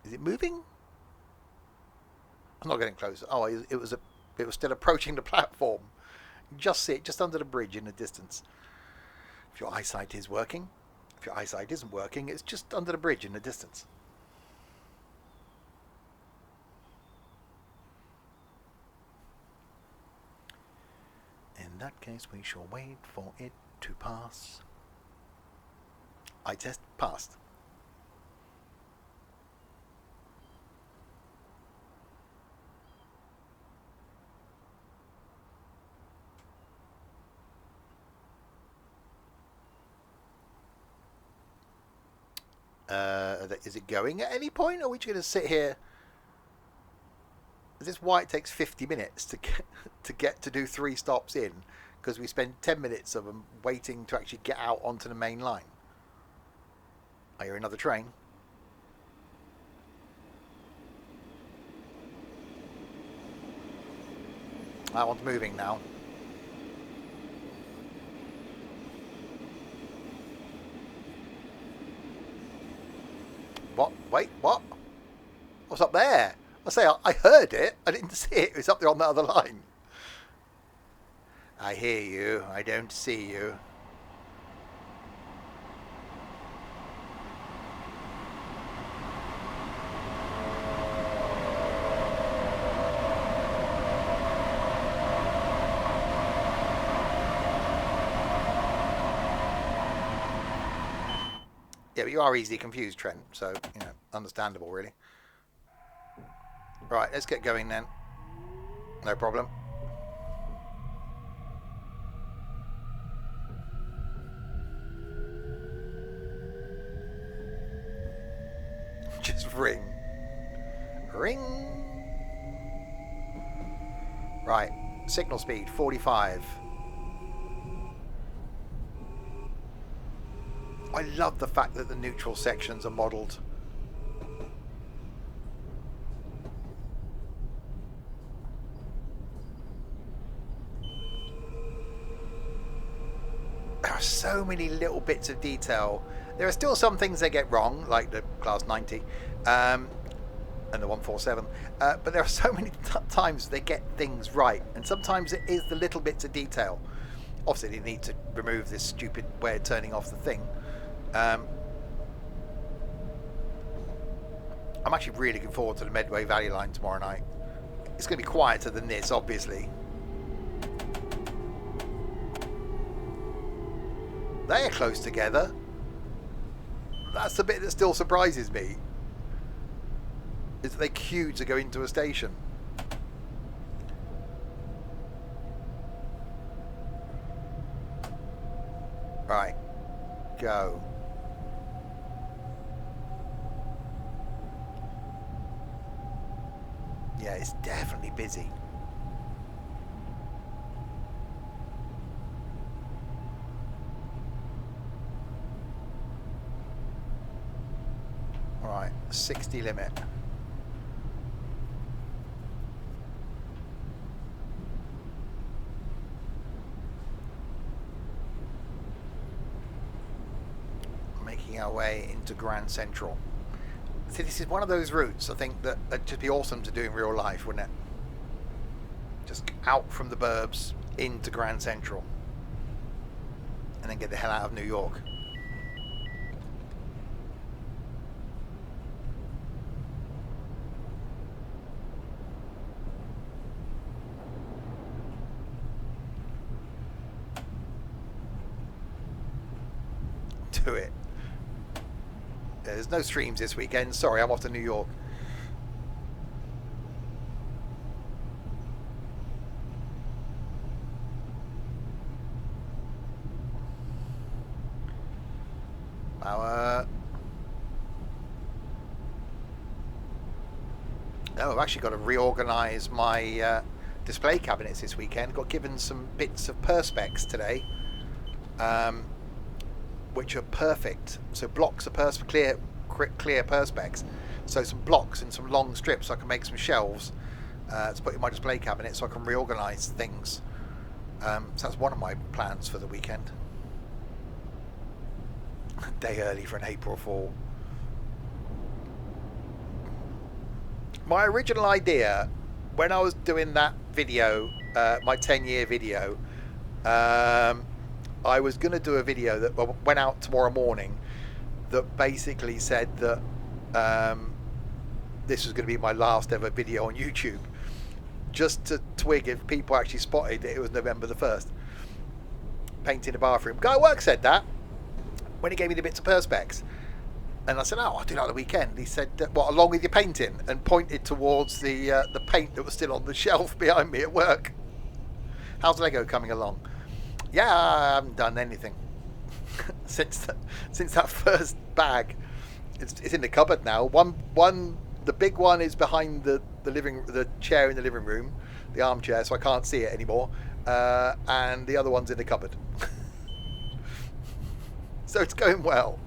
Is it moving? I'm not getting closer. Oh, it was still approaching the platform. Just see it, just under the bridge in the distance. If your eyesight is working, if your eyesight isn't working, it's just under the bridge in the distance. In that case, we shall wait for it to pass. Eye test passed. Is it going at any point, or are we just going to sit here? Is this why it takes 50 minutes to do 3 stops in? Because we spend 10 minutes of them waiting to actually get out onto the main line. I hear another train. That one's moving now. What? Wait, what? What's up there? I say, I heard it. I didn't see it. It was up there on the other line. I hear you. I don't see you. Yeah, but you are easily confused, Trent, so, you know, understandable, really. Right, let's get going then. No problem. Just ring. Ring. Right, signal speed, 45. I love the fact that the neutral sections are modelled. There are so many little bits of detail. There are still some things they get wrong, like the Class 90 and the 147. But there are so many times they get things right. And sometimes it is the little bits of detail. Obviously, they need to remove this stupid way of turning off the thing. I'm actually really looking forward to the Medway Valley line tomorrow night. It's going to be quieter than this, obviously. They are close together. That's the bit that still surprises me. Is that they queue to go into a station. Right. Go. Yeah, it's definitely busy. Right, 60 limit. Making our way into Grand Central. See, this is one of those routes I think that'd just be awesome to do in real life, wouldn't it? Just out from the burbs into Grand Central and then get the hell out of New York. do it. Yeah, there's no streams this weekend. Sorry, I'm off to New York. No, I've actually got to reorganise my display cabinets this weekend. Got given some bits of Perspex today, which are perfect. So blocks of clear Perspex. So some blocks and some long strips, so I can make some shelves to put in my display cabinet, so I can reorganise things. So that's one of my plans for the weekend. A day early for an April Fool. My original idea, when I was doing that video, my 10-year video, I was going to do a video that went out tomorrow morning that basically said that this was going to be my last ever video on YouTube, just to twig if people actually spotted that it was November the 1st. Painting the bathroom. Guy at work said that when he gave me the bits of Perspex. And I said, oh, I'll do that on the weekend. He said, what, along with your painting? And pointed towards the paint that was still on the shelf behind me at work. How's Lego coming along? Yeah, I haven't done anything since that first bag. It's in the cupboard now. The big one is behind the chair in the living room, the armchair, so I can't see it anymore. And the other one's in the cupboard. So it's going well.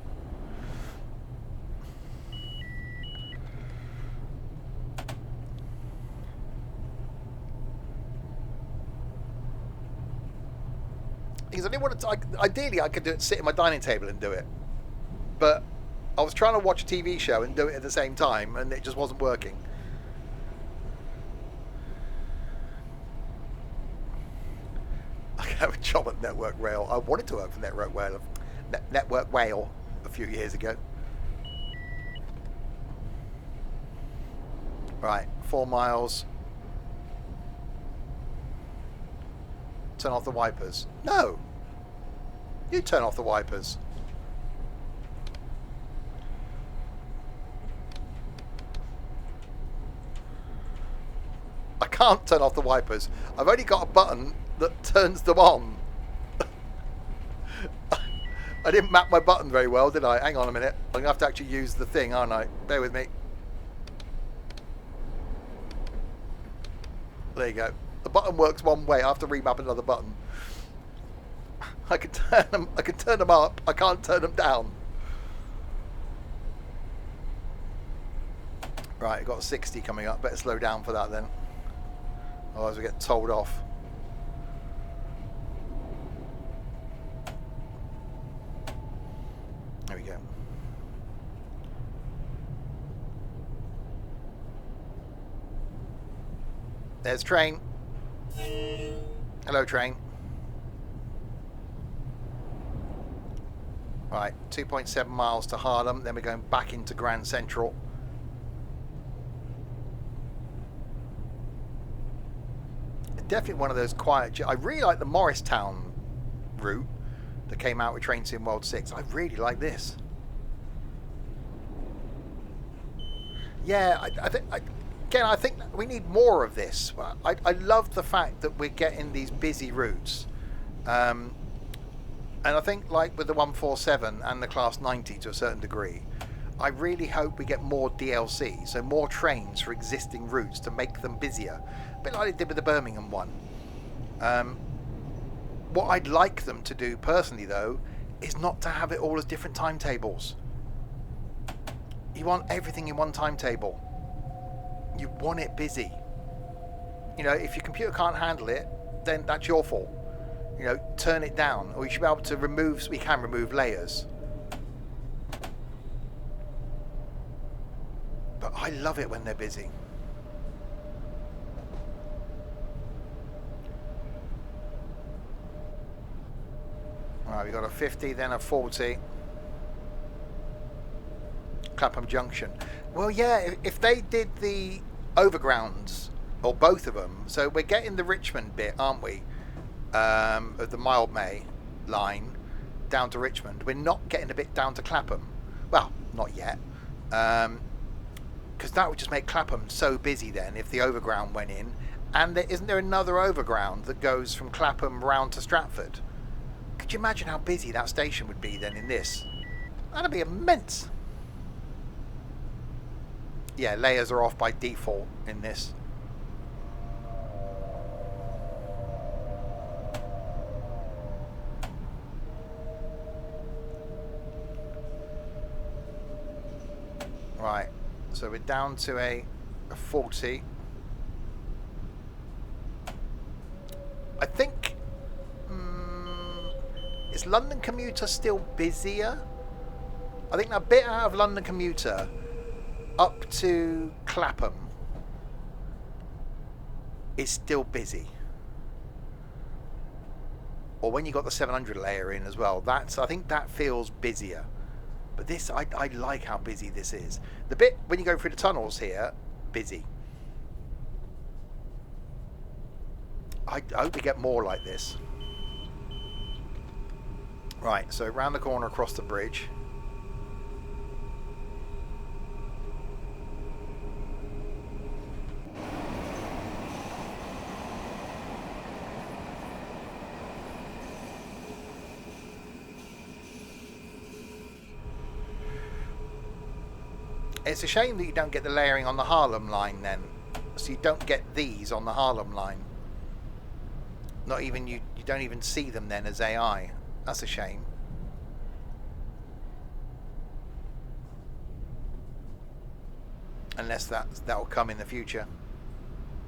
Because I didn't want to. Ideally, I could do it, sit at my dining table and do it, but I was trying to watch a TV show and do it at the same time, and it just wasn't working. I could have a job at Network Rail. I wanted to work for Network Rail a few years ago. Right, 4 miles. Turn off the wipers. No! You turn off the wipers. I can't turn off the wipers. I've only got a button that turns them on. I didn't map my button very well, did I? Hang on a minute. I'm going to have to actually use the thing, aren't I? Bear with me. There you go. The button works one way. I have to remap another button. I can turn them up. I can't turn them down. Right, got 60 coming up. Better slow down for that then. Otherwise we get told off. There we go. There's train. Hello, train. Right, 2.7 miles to Harlem. Then we're going back into Grand Central. Definitely one of those quiet. I really like the Morristown route that came out with Train Sim World 6. I really like this. Yeah, I think we need more of this. I love the fact that we're getting these busy routes. And I think, like with the 147 and the Class 90 to a certain degree, I really hope we get more DLC, so more trains for existing routes to make them busier. A bit like they did with the Birmingham one. What I'd like them to do personally, though, is not to have it all as different timetables. You want everything in one timetable. You want it busy. You know, if your computer can't handle it, then that's your fault. You know, turn it down, or you should be able to remove. We can remove layers. But I love it when they're busy. Alright, we got a 50, then a 40. Clapham Junction. Well, yeah, if they did the overgrounds, or both of them, so we're getting the Richmond bit, aren't we? Of the Mildmay line. down to Richmond. We're not getting a bit down to Clapham. Well, not yet. Because that would just make Clapham so busy then if the overground went in. And isn't there another overground that goes from Clapham round to Stratford? Could you imagine how busy that station would be then in this? That'd be immense. Yeah, layers are off by default in this. Right, so we're down to a 40. I think, is London Commuter still busier? I think that bit out of London Commuter up to Clapham is still busy. Or when you got the 700 layer in as well, I think that feels busier. But this, I like how busy this is. The bit when you go through the tunnels here, busy. I hope we get more like this. Right, so round the corner across the bridge. It's a shame that you don't get the layering on the Harlem line then. So you don't get these on the Harlem line. Not even you don't even see them then as AI. That's a shame. Unless that'll come in the future.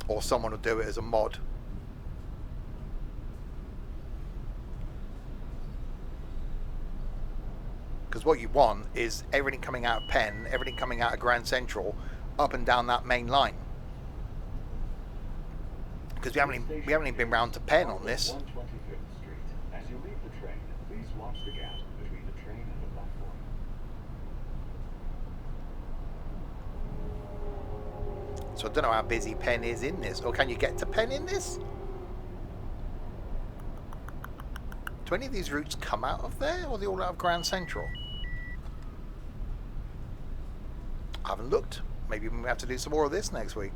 Or someone will do it as a mod. Because what you want is everything coming out of Penn, everything coming out of Grand Central, up and down that main line. Because we haven't even been round to Penn on this. 125th Street. As you leave the train, please watch the gap between the train and the platform. So I don't know how busy Penn is in this. Or can you get to Penn in this? Do any of these routes come out of there, or are they all out of Grand Central? I haven't looked. Maybe we have to do some more of this next week.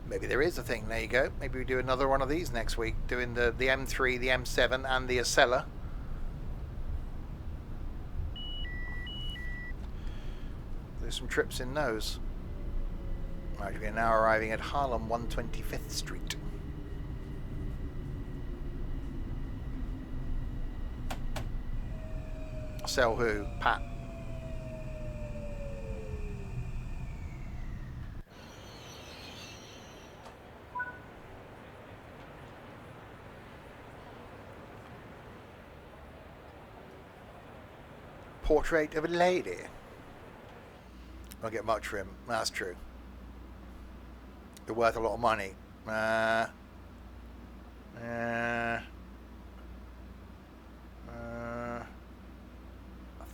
Maybe there is a thing. There you go. Maybe we do another one of these next week, doing the M3, the M7 and the Acela. There's some trips in those. Right, we're now arriving at Harlem 125th Street. Sell who? Pat. Portrait of a lady. Don't get much for him. That's true. They're worth a lot of money.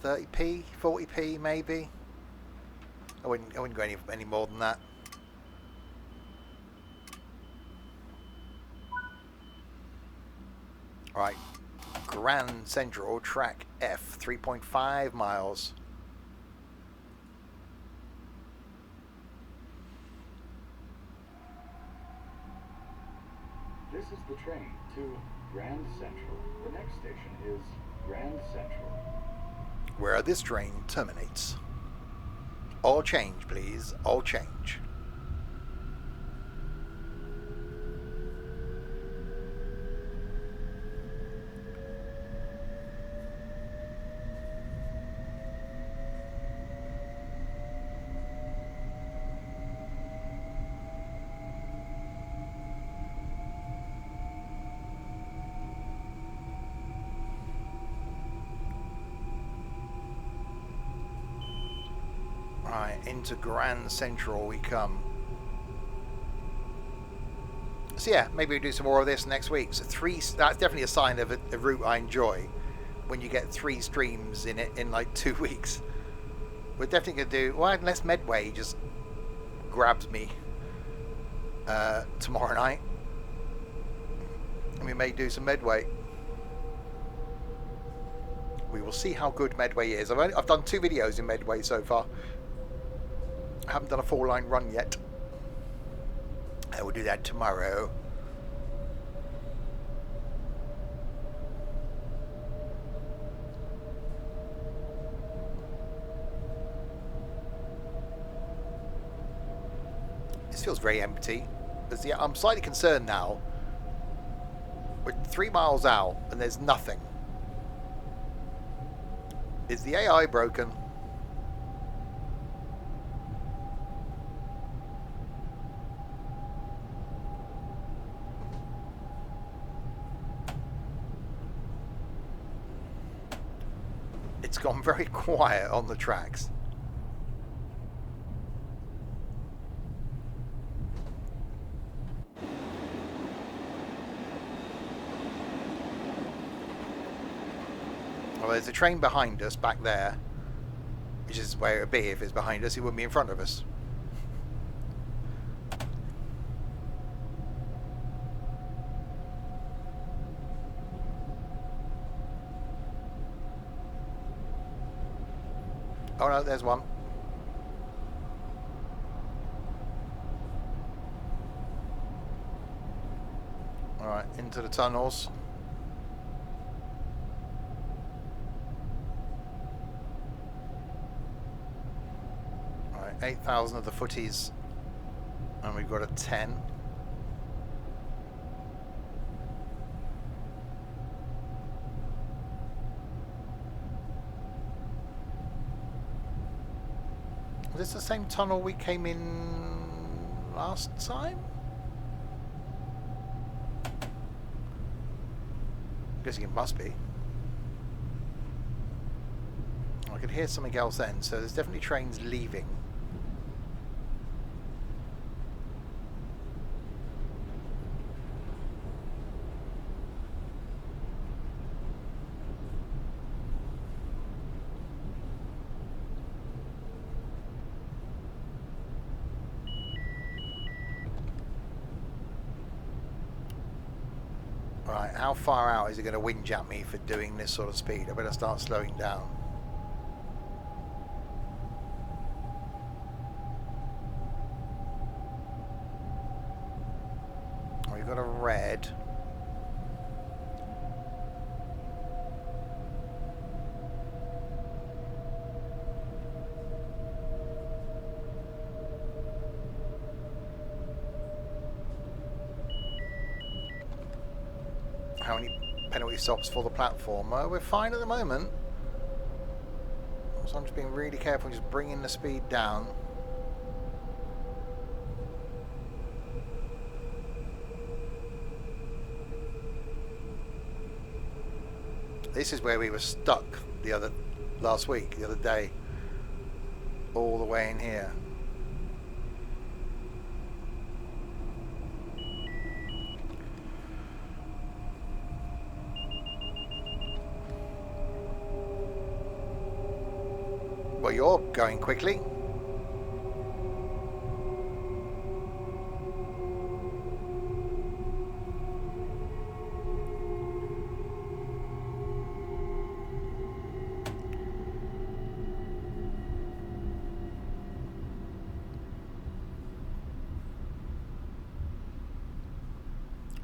30p, 40p maybe. I wouldn't go any more than that. Right. Grand Central Track F, 3.5 miles. This is the train to Grand Central. The next station is Grand Central. Where this train terminates. All change, please. All change. Right, into Grand Central we come. So yeah, maybe we do some more of this next week. So that's definitely a sign of a route I enjoy, when you get 3 streams in it in like 2 weeks. We're definitely going to do... Well, unless Medway just grabs me tomorrow night. And we may do some Medway. We will see how good Medway is. I've done 2 videos in Medway so far. I haven't done a 4-line run yet. I will do that tomorrow. This feels very empty. I'm slightly concerned now. We're 3 miles out and there's nothing. Is the AI broken? It's gone very quiet on the tracks. Well, there's a train behind us back there, which is where it would be if it's behind us. It wouldn't be in front of us. Oh no, there's one. Alright, into the tunnels. Alright, 8,000 of the footies. And we've got a 10. Is this the same tunnel we came in last time? I'm guessing it must be. I could hear something else then, so there's definitely trains leaving. Right, how far out is it going to whinge at me for doing this sort of speed? I better start slowing down. We've got a red. How many penalty stops for the platform? We're fine at the moment. So I'm just being really careful, just bringing the speed down. This is where we were stuck the other day. All the way in here. Well, you're going quickly.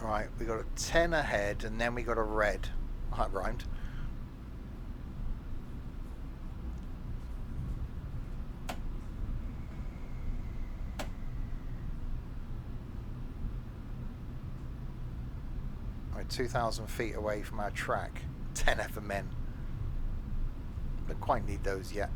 Right, we got a 10 ahead, and then we got a red. That rhymed. We're 2,000 feet away from our track. 10 effort men. Don't quite need those yet.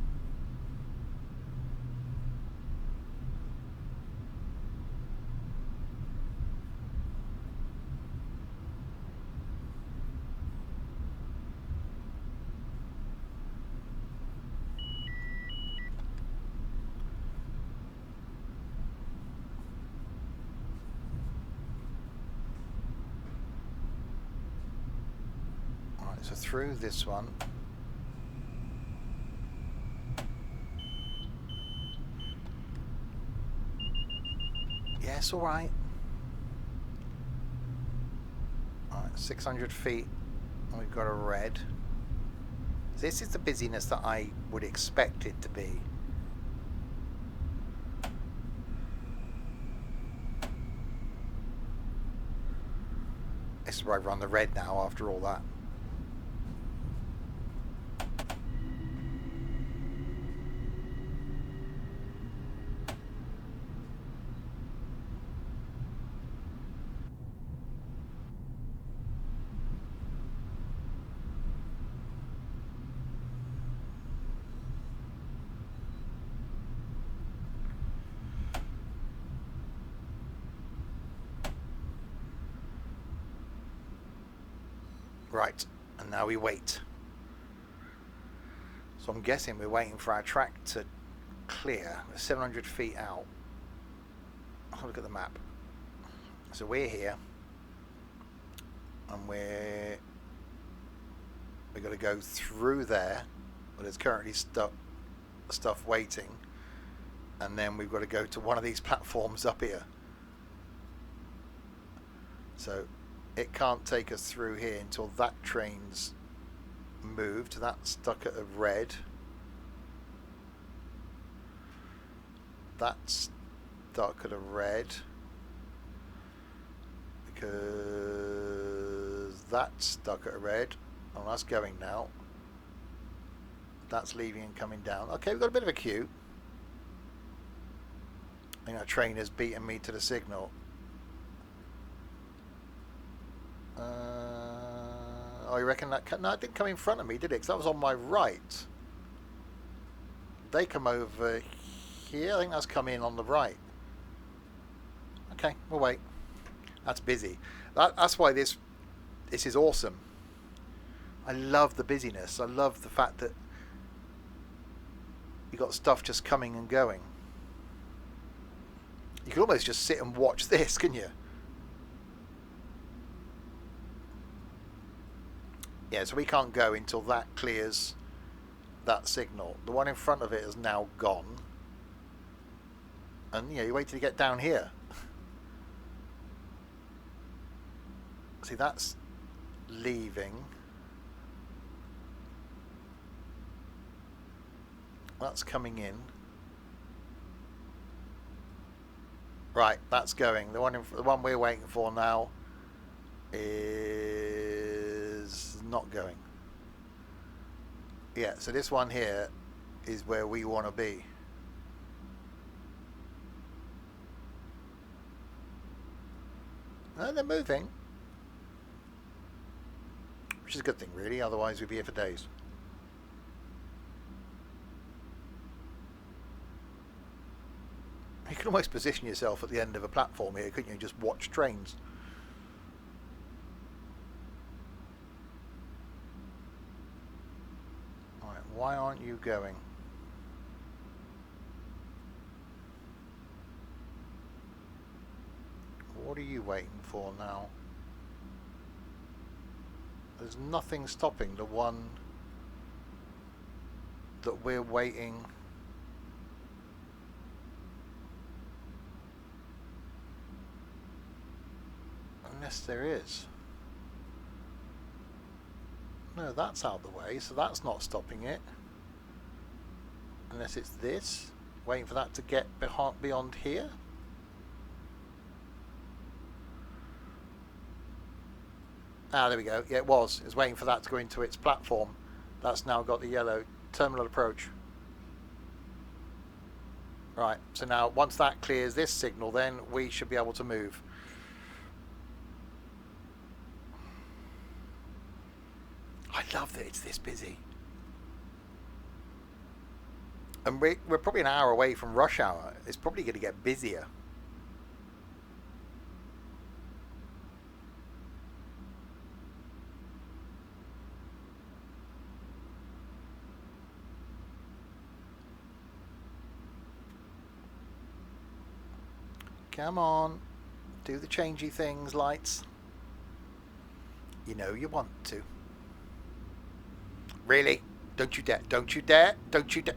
So through this one. It's alright. Alright, 600 feet. And we've got a red. This is the busyness that I would expect it to be. This is where I run the red now after all that. Right, and now we wait. So I'm guessing we're waiting for our track to clear. We're 700 feet out. Have a look at the map. So we're here, and we've got to go through there, but there's currently stuff waiting, and then we've got to go to one of these platforms up here. So it can't take us through here until that train's moved. That's stuck at a red. That's stuck at a red. Because that's stuck at a red. Oh, that's going now. That's leaving and coming down. Okay, we've got a bit of a queue. I think that train has beaten me to the signal. Oh, you reckon that... No, it didn't come in front of me, did it? Because that was on my right. They come over here. I think that's come in on the right. Okay, we'll wait. That's busy. That's why this is awesome. I love the busyness. I love the fact that you got stuff just coming and going. You can almost just sit and watch this, can you? Yeah, so we can't go until that clears that signal. The one in front of it is now gone. And, you know, you wait till you get down here. See, that's leaving. That's coming in. Right, that's going. The one we're waiting for now is not going. Yeah, so this one here is where we want to be. No, they're moving. Which is a good thing, really. Otherwise, we'd be here for days. You can almost position yourself at the end of a platform here, couldn't you? Just watch trains. Alright, why aren't you going? What are you waiting for now? There's nothing stopping the one that we're waiting. Unless there is. No, that's out of the way, so that's not stopping it. Unless it's this, waiting for that to get beyond here. Ah, there we go. Yeah, it was. It was waiting for that to go into its platform. That's now got the yellow terminal approach. Right, so now once that clears this signal, then we should be able to move. I love that it's this busy. And we're probably an hour away from rush hour. It's probably going to get busier. Come on, do the changey things, lights. You know you want to. Really? Don't you dare, don't you dare, don't you dare.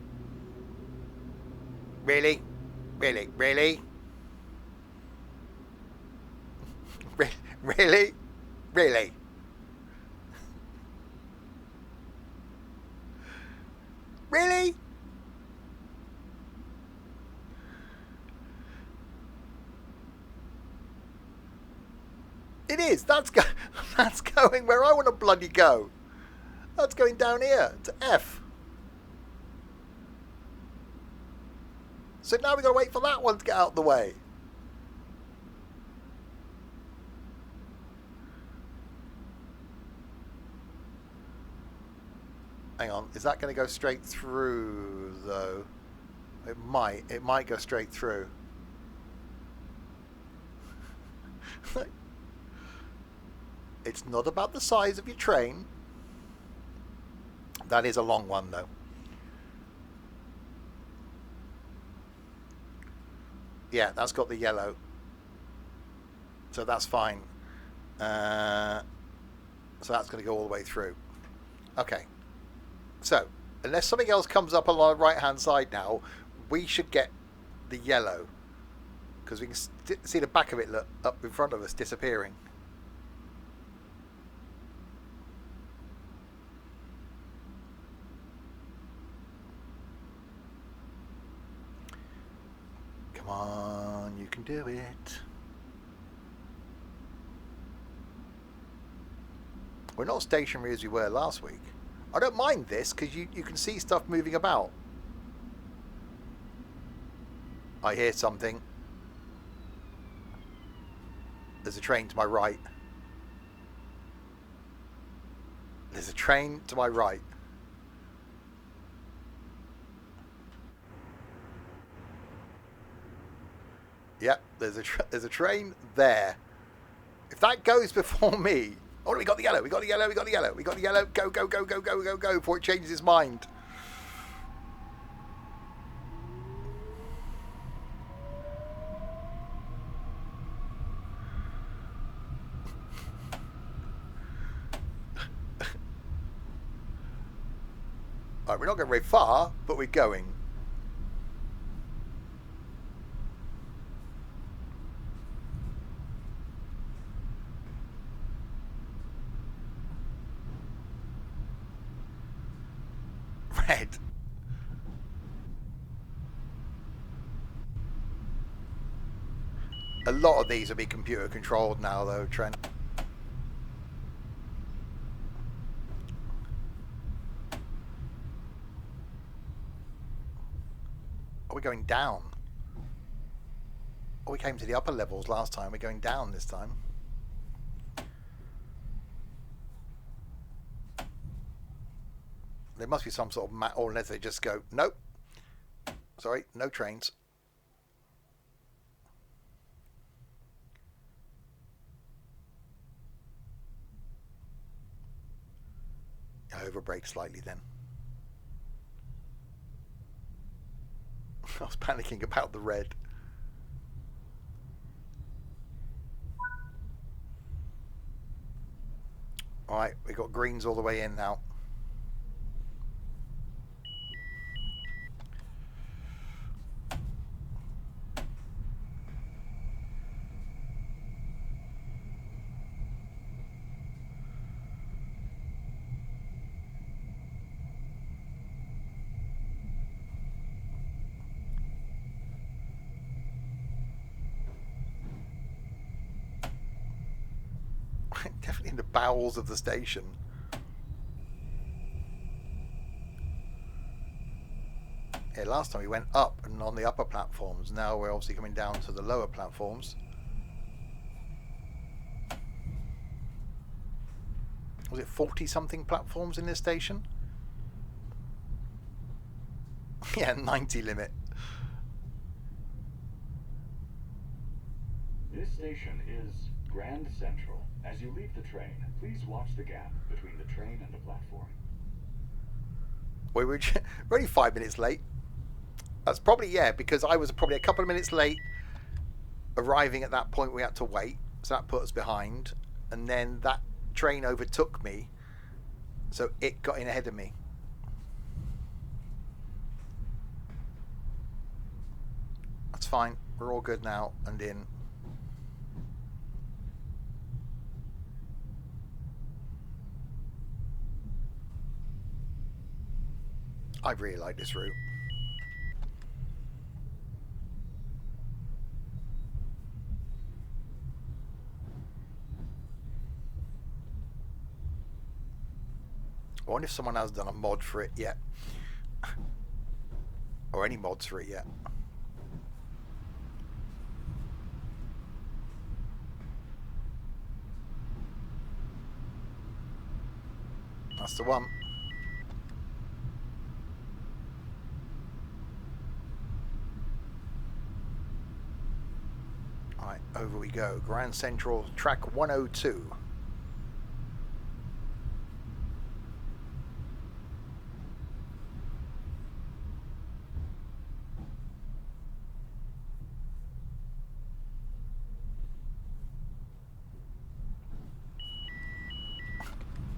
Really? Really? Really? Really? Really? Really? It is. That's going where I want to bloody go. That's going down here to F. So now we've got to wait for that one to get out of the way. Hang on, is that going to go straight through though? It might go straight through. It's not about the size of your train. That is a long one though. Yeah, that's got the yellow. So that's fine. So that's going to go all the way through. Okay. So, unless something else comes up along the right-hand side now, we should get the yellow. Because we can see the back of it look up in front of us disappearing. Come on, you can do it. We're not stationary as we were last week. I don't mind this because you can see stuff moving about. I hear something. There's a train to my right. There's a train to my right. Yep, there's a train there. If that goes before me... Oh, we got the yellow, we got the yellow, we got the yellow, we got the yellow. Go, go, go, go, go, go, go, before it changes its mind. Alright, we're not going very far, but we're going. Red. A lot of these will be computer controlled now though, Trent. Are we going down? Oh, we came to the upper levels last time. We're going down this time. There must be some sort of map, or unless they just go, nope. Sorry, no trains. I overbrake slightly then. I was panicking about the red. Alright, we've got greens all the way in now. Definitely in the bowels of the station. Yeah, last time we went up and on the upper platforms. Now we're obviously coming down to the lower platforms. Was it 40 something platforms in this station? Yeah, 90 limit. This station is Grand Central. As you leave the train, please watch the gap between the train and the platform. We're only 5 minutes late. That's probably, yeah, because I was probably a couple of minutes late arriving at that point. We had to wait, so that put us behind, and then that train overtook me, so it got in ahead of me. That's fine. We're all good now and in. I really like this route. I wonder if someone has done a mod for it yet. Or any mods for it yet. That's the one. Alright, over we go. Grand Central, track 102.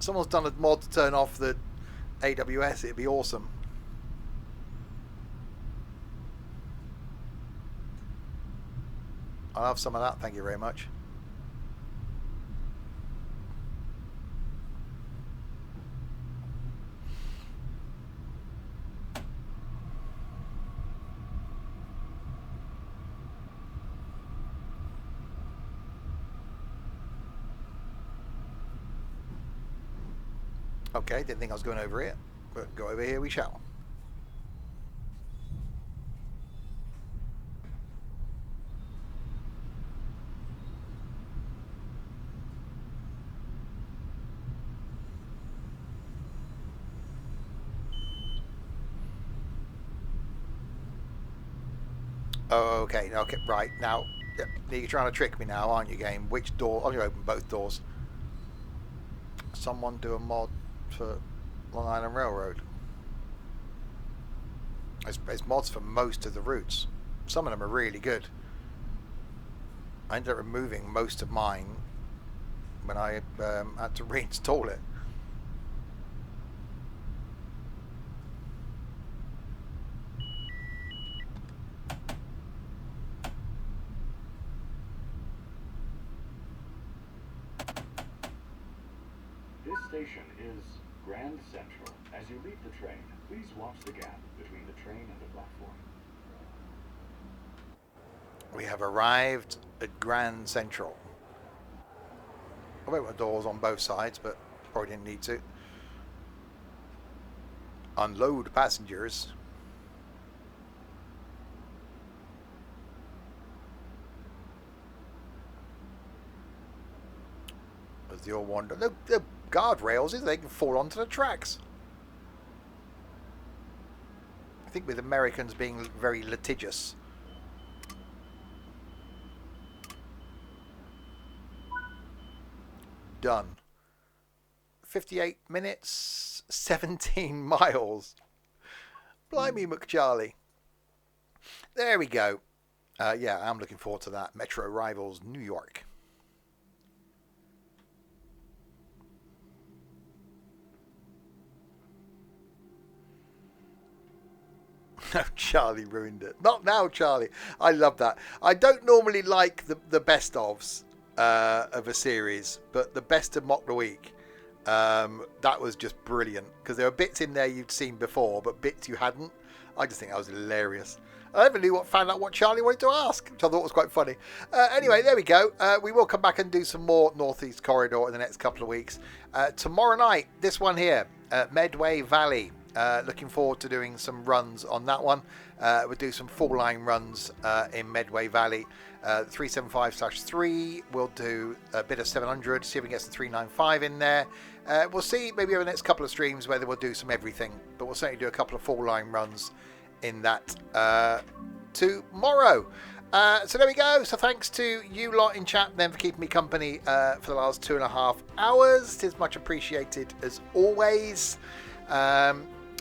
Someone's done a mod to turn off the AWS, it'd be awesome. I'll have some of that, thank you very much. Okay, didn't think I was going over here, but go over here we shall. Oh, okay, right, now, you're trying to trick me now, aren't you, game? Which door? I'm going to open both doors. Someone do a mod for Long Island Railroad. There's mods for most of the routes. Some of them are really good. I ended up removing most of mine when I had to reinstall it. This station is Grand Central. As you leave the train, please watch the gap between the train and the platform. We have arrived at Grand Central. I went with doors on both sides, but probably didn't need to. Unload passengers. As they all wander. The guardrails, they can fall onto the tracks. I think with Americans being very litigious. Done. 58 minutes, 17 miles. Blimey, McCharlie. There we go. Yeah, I'm looking forward to that. Metro Rivals, New York. No, Charlie ruined it. Not now, Charlie. I love that. I don't normally like the best ofs of a series, but the best of Mock the Week, that was just brilliant, because there were bits in there you'd seen before, but bits you hadn't. I just think that was hilarious. I never found out what Charlie wanted to ask, which I thought was quite funny. Anyway, there we go. We will come back and do some more Northeast Corridor in the next couple of weeks. Tomorrow night, this one here, Medway Valley. Looking forward to doing some runs on that one. We'll do some full line runs in Medway Valley. 375/3. We'll do a bit of 700, see if we can get some 395 in there. We'll see maybe over the next couple of streams whether we'll do some everything, but we'll certainly do a couple of full line runs in that tomorrow. So there we go. So thanks to you lot in chat then for keeping me company for the last 2.5 hours. It is much appreciated as always.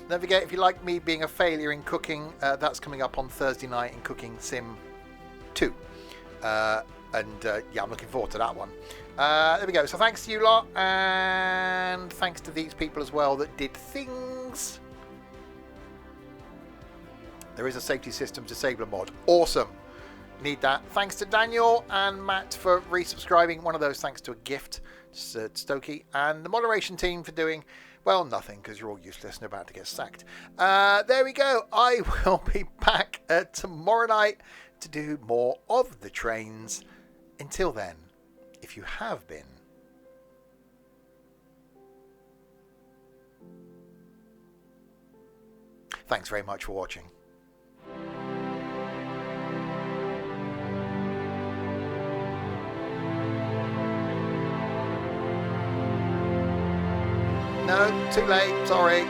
Don't forget, if you like me being a failure in cooking, that's coming up on Thursday night in Cooking Sim 2. Yeah, I'm looking forward to that one. There we go. So thanks to you lot, and thanks to these people as well that did things. There is a safety system disabler mod. Awesome. Need that. Thanks to Daniel and Matt for resubscribing. One of those thanks to a gift. Stokey. And the moderation team for doing Well, nothing, because you're all useless and about to get sacked. There we go. I will be back tomorrow night to do more of the trains. Until then, if you have been, thanks very much for watching. No, too late, sorry.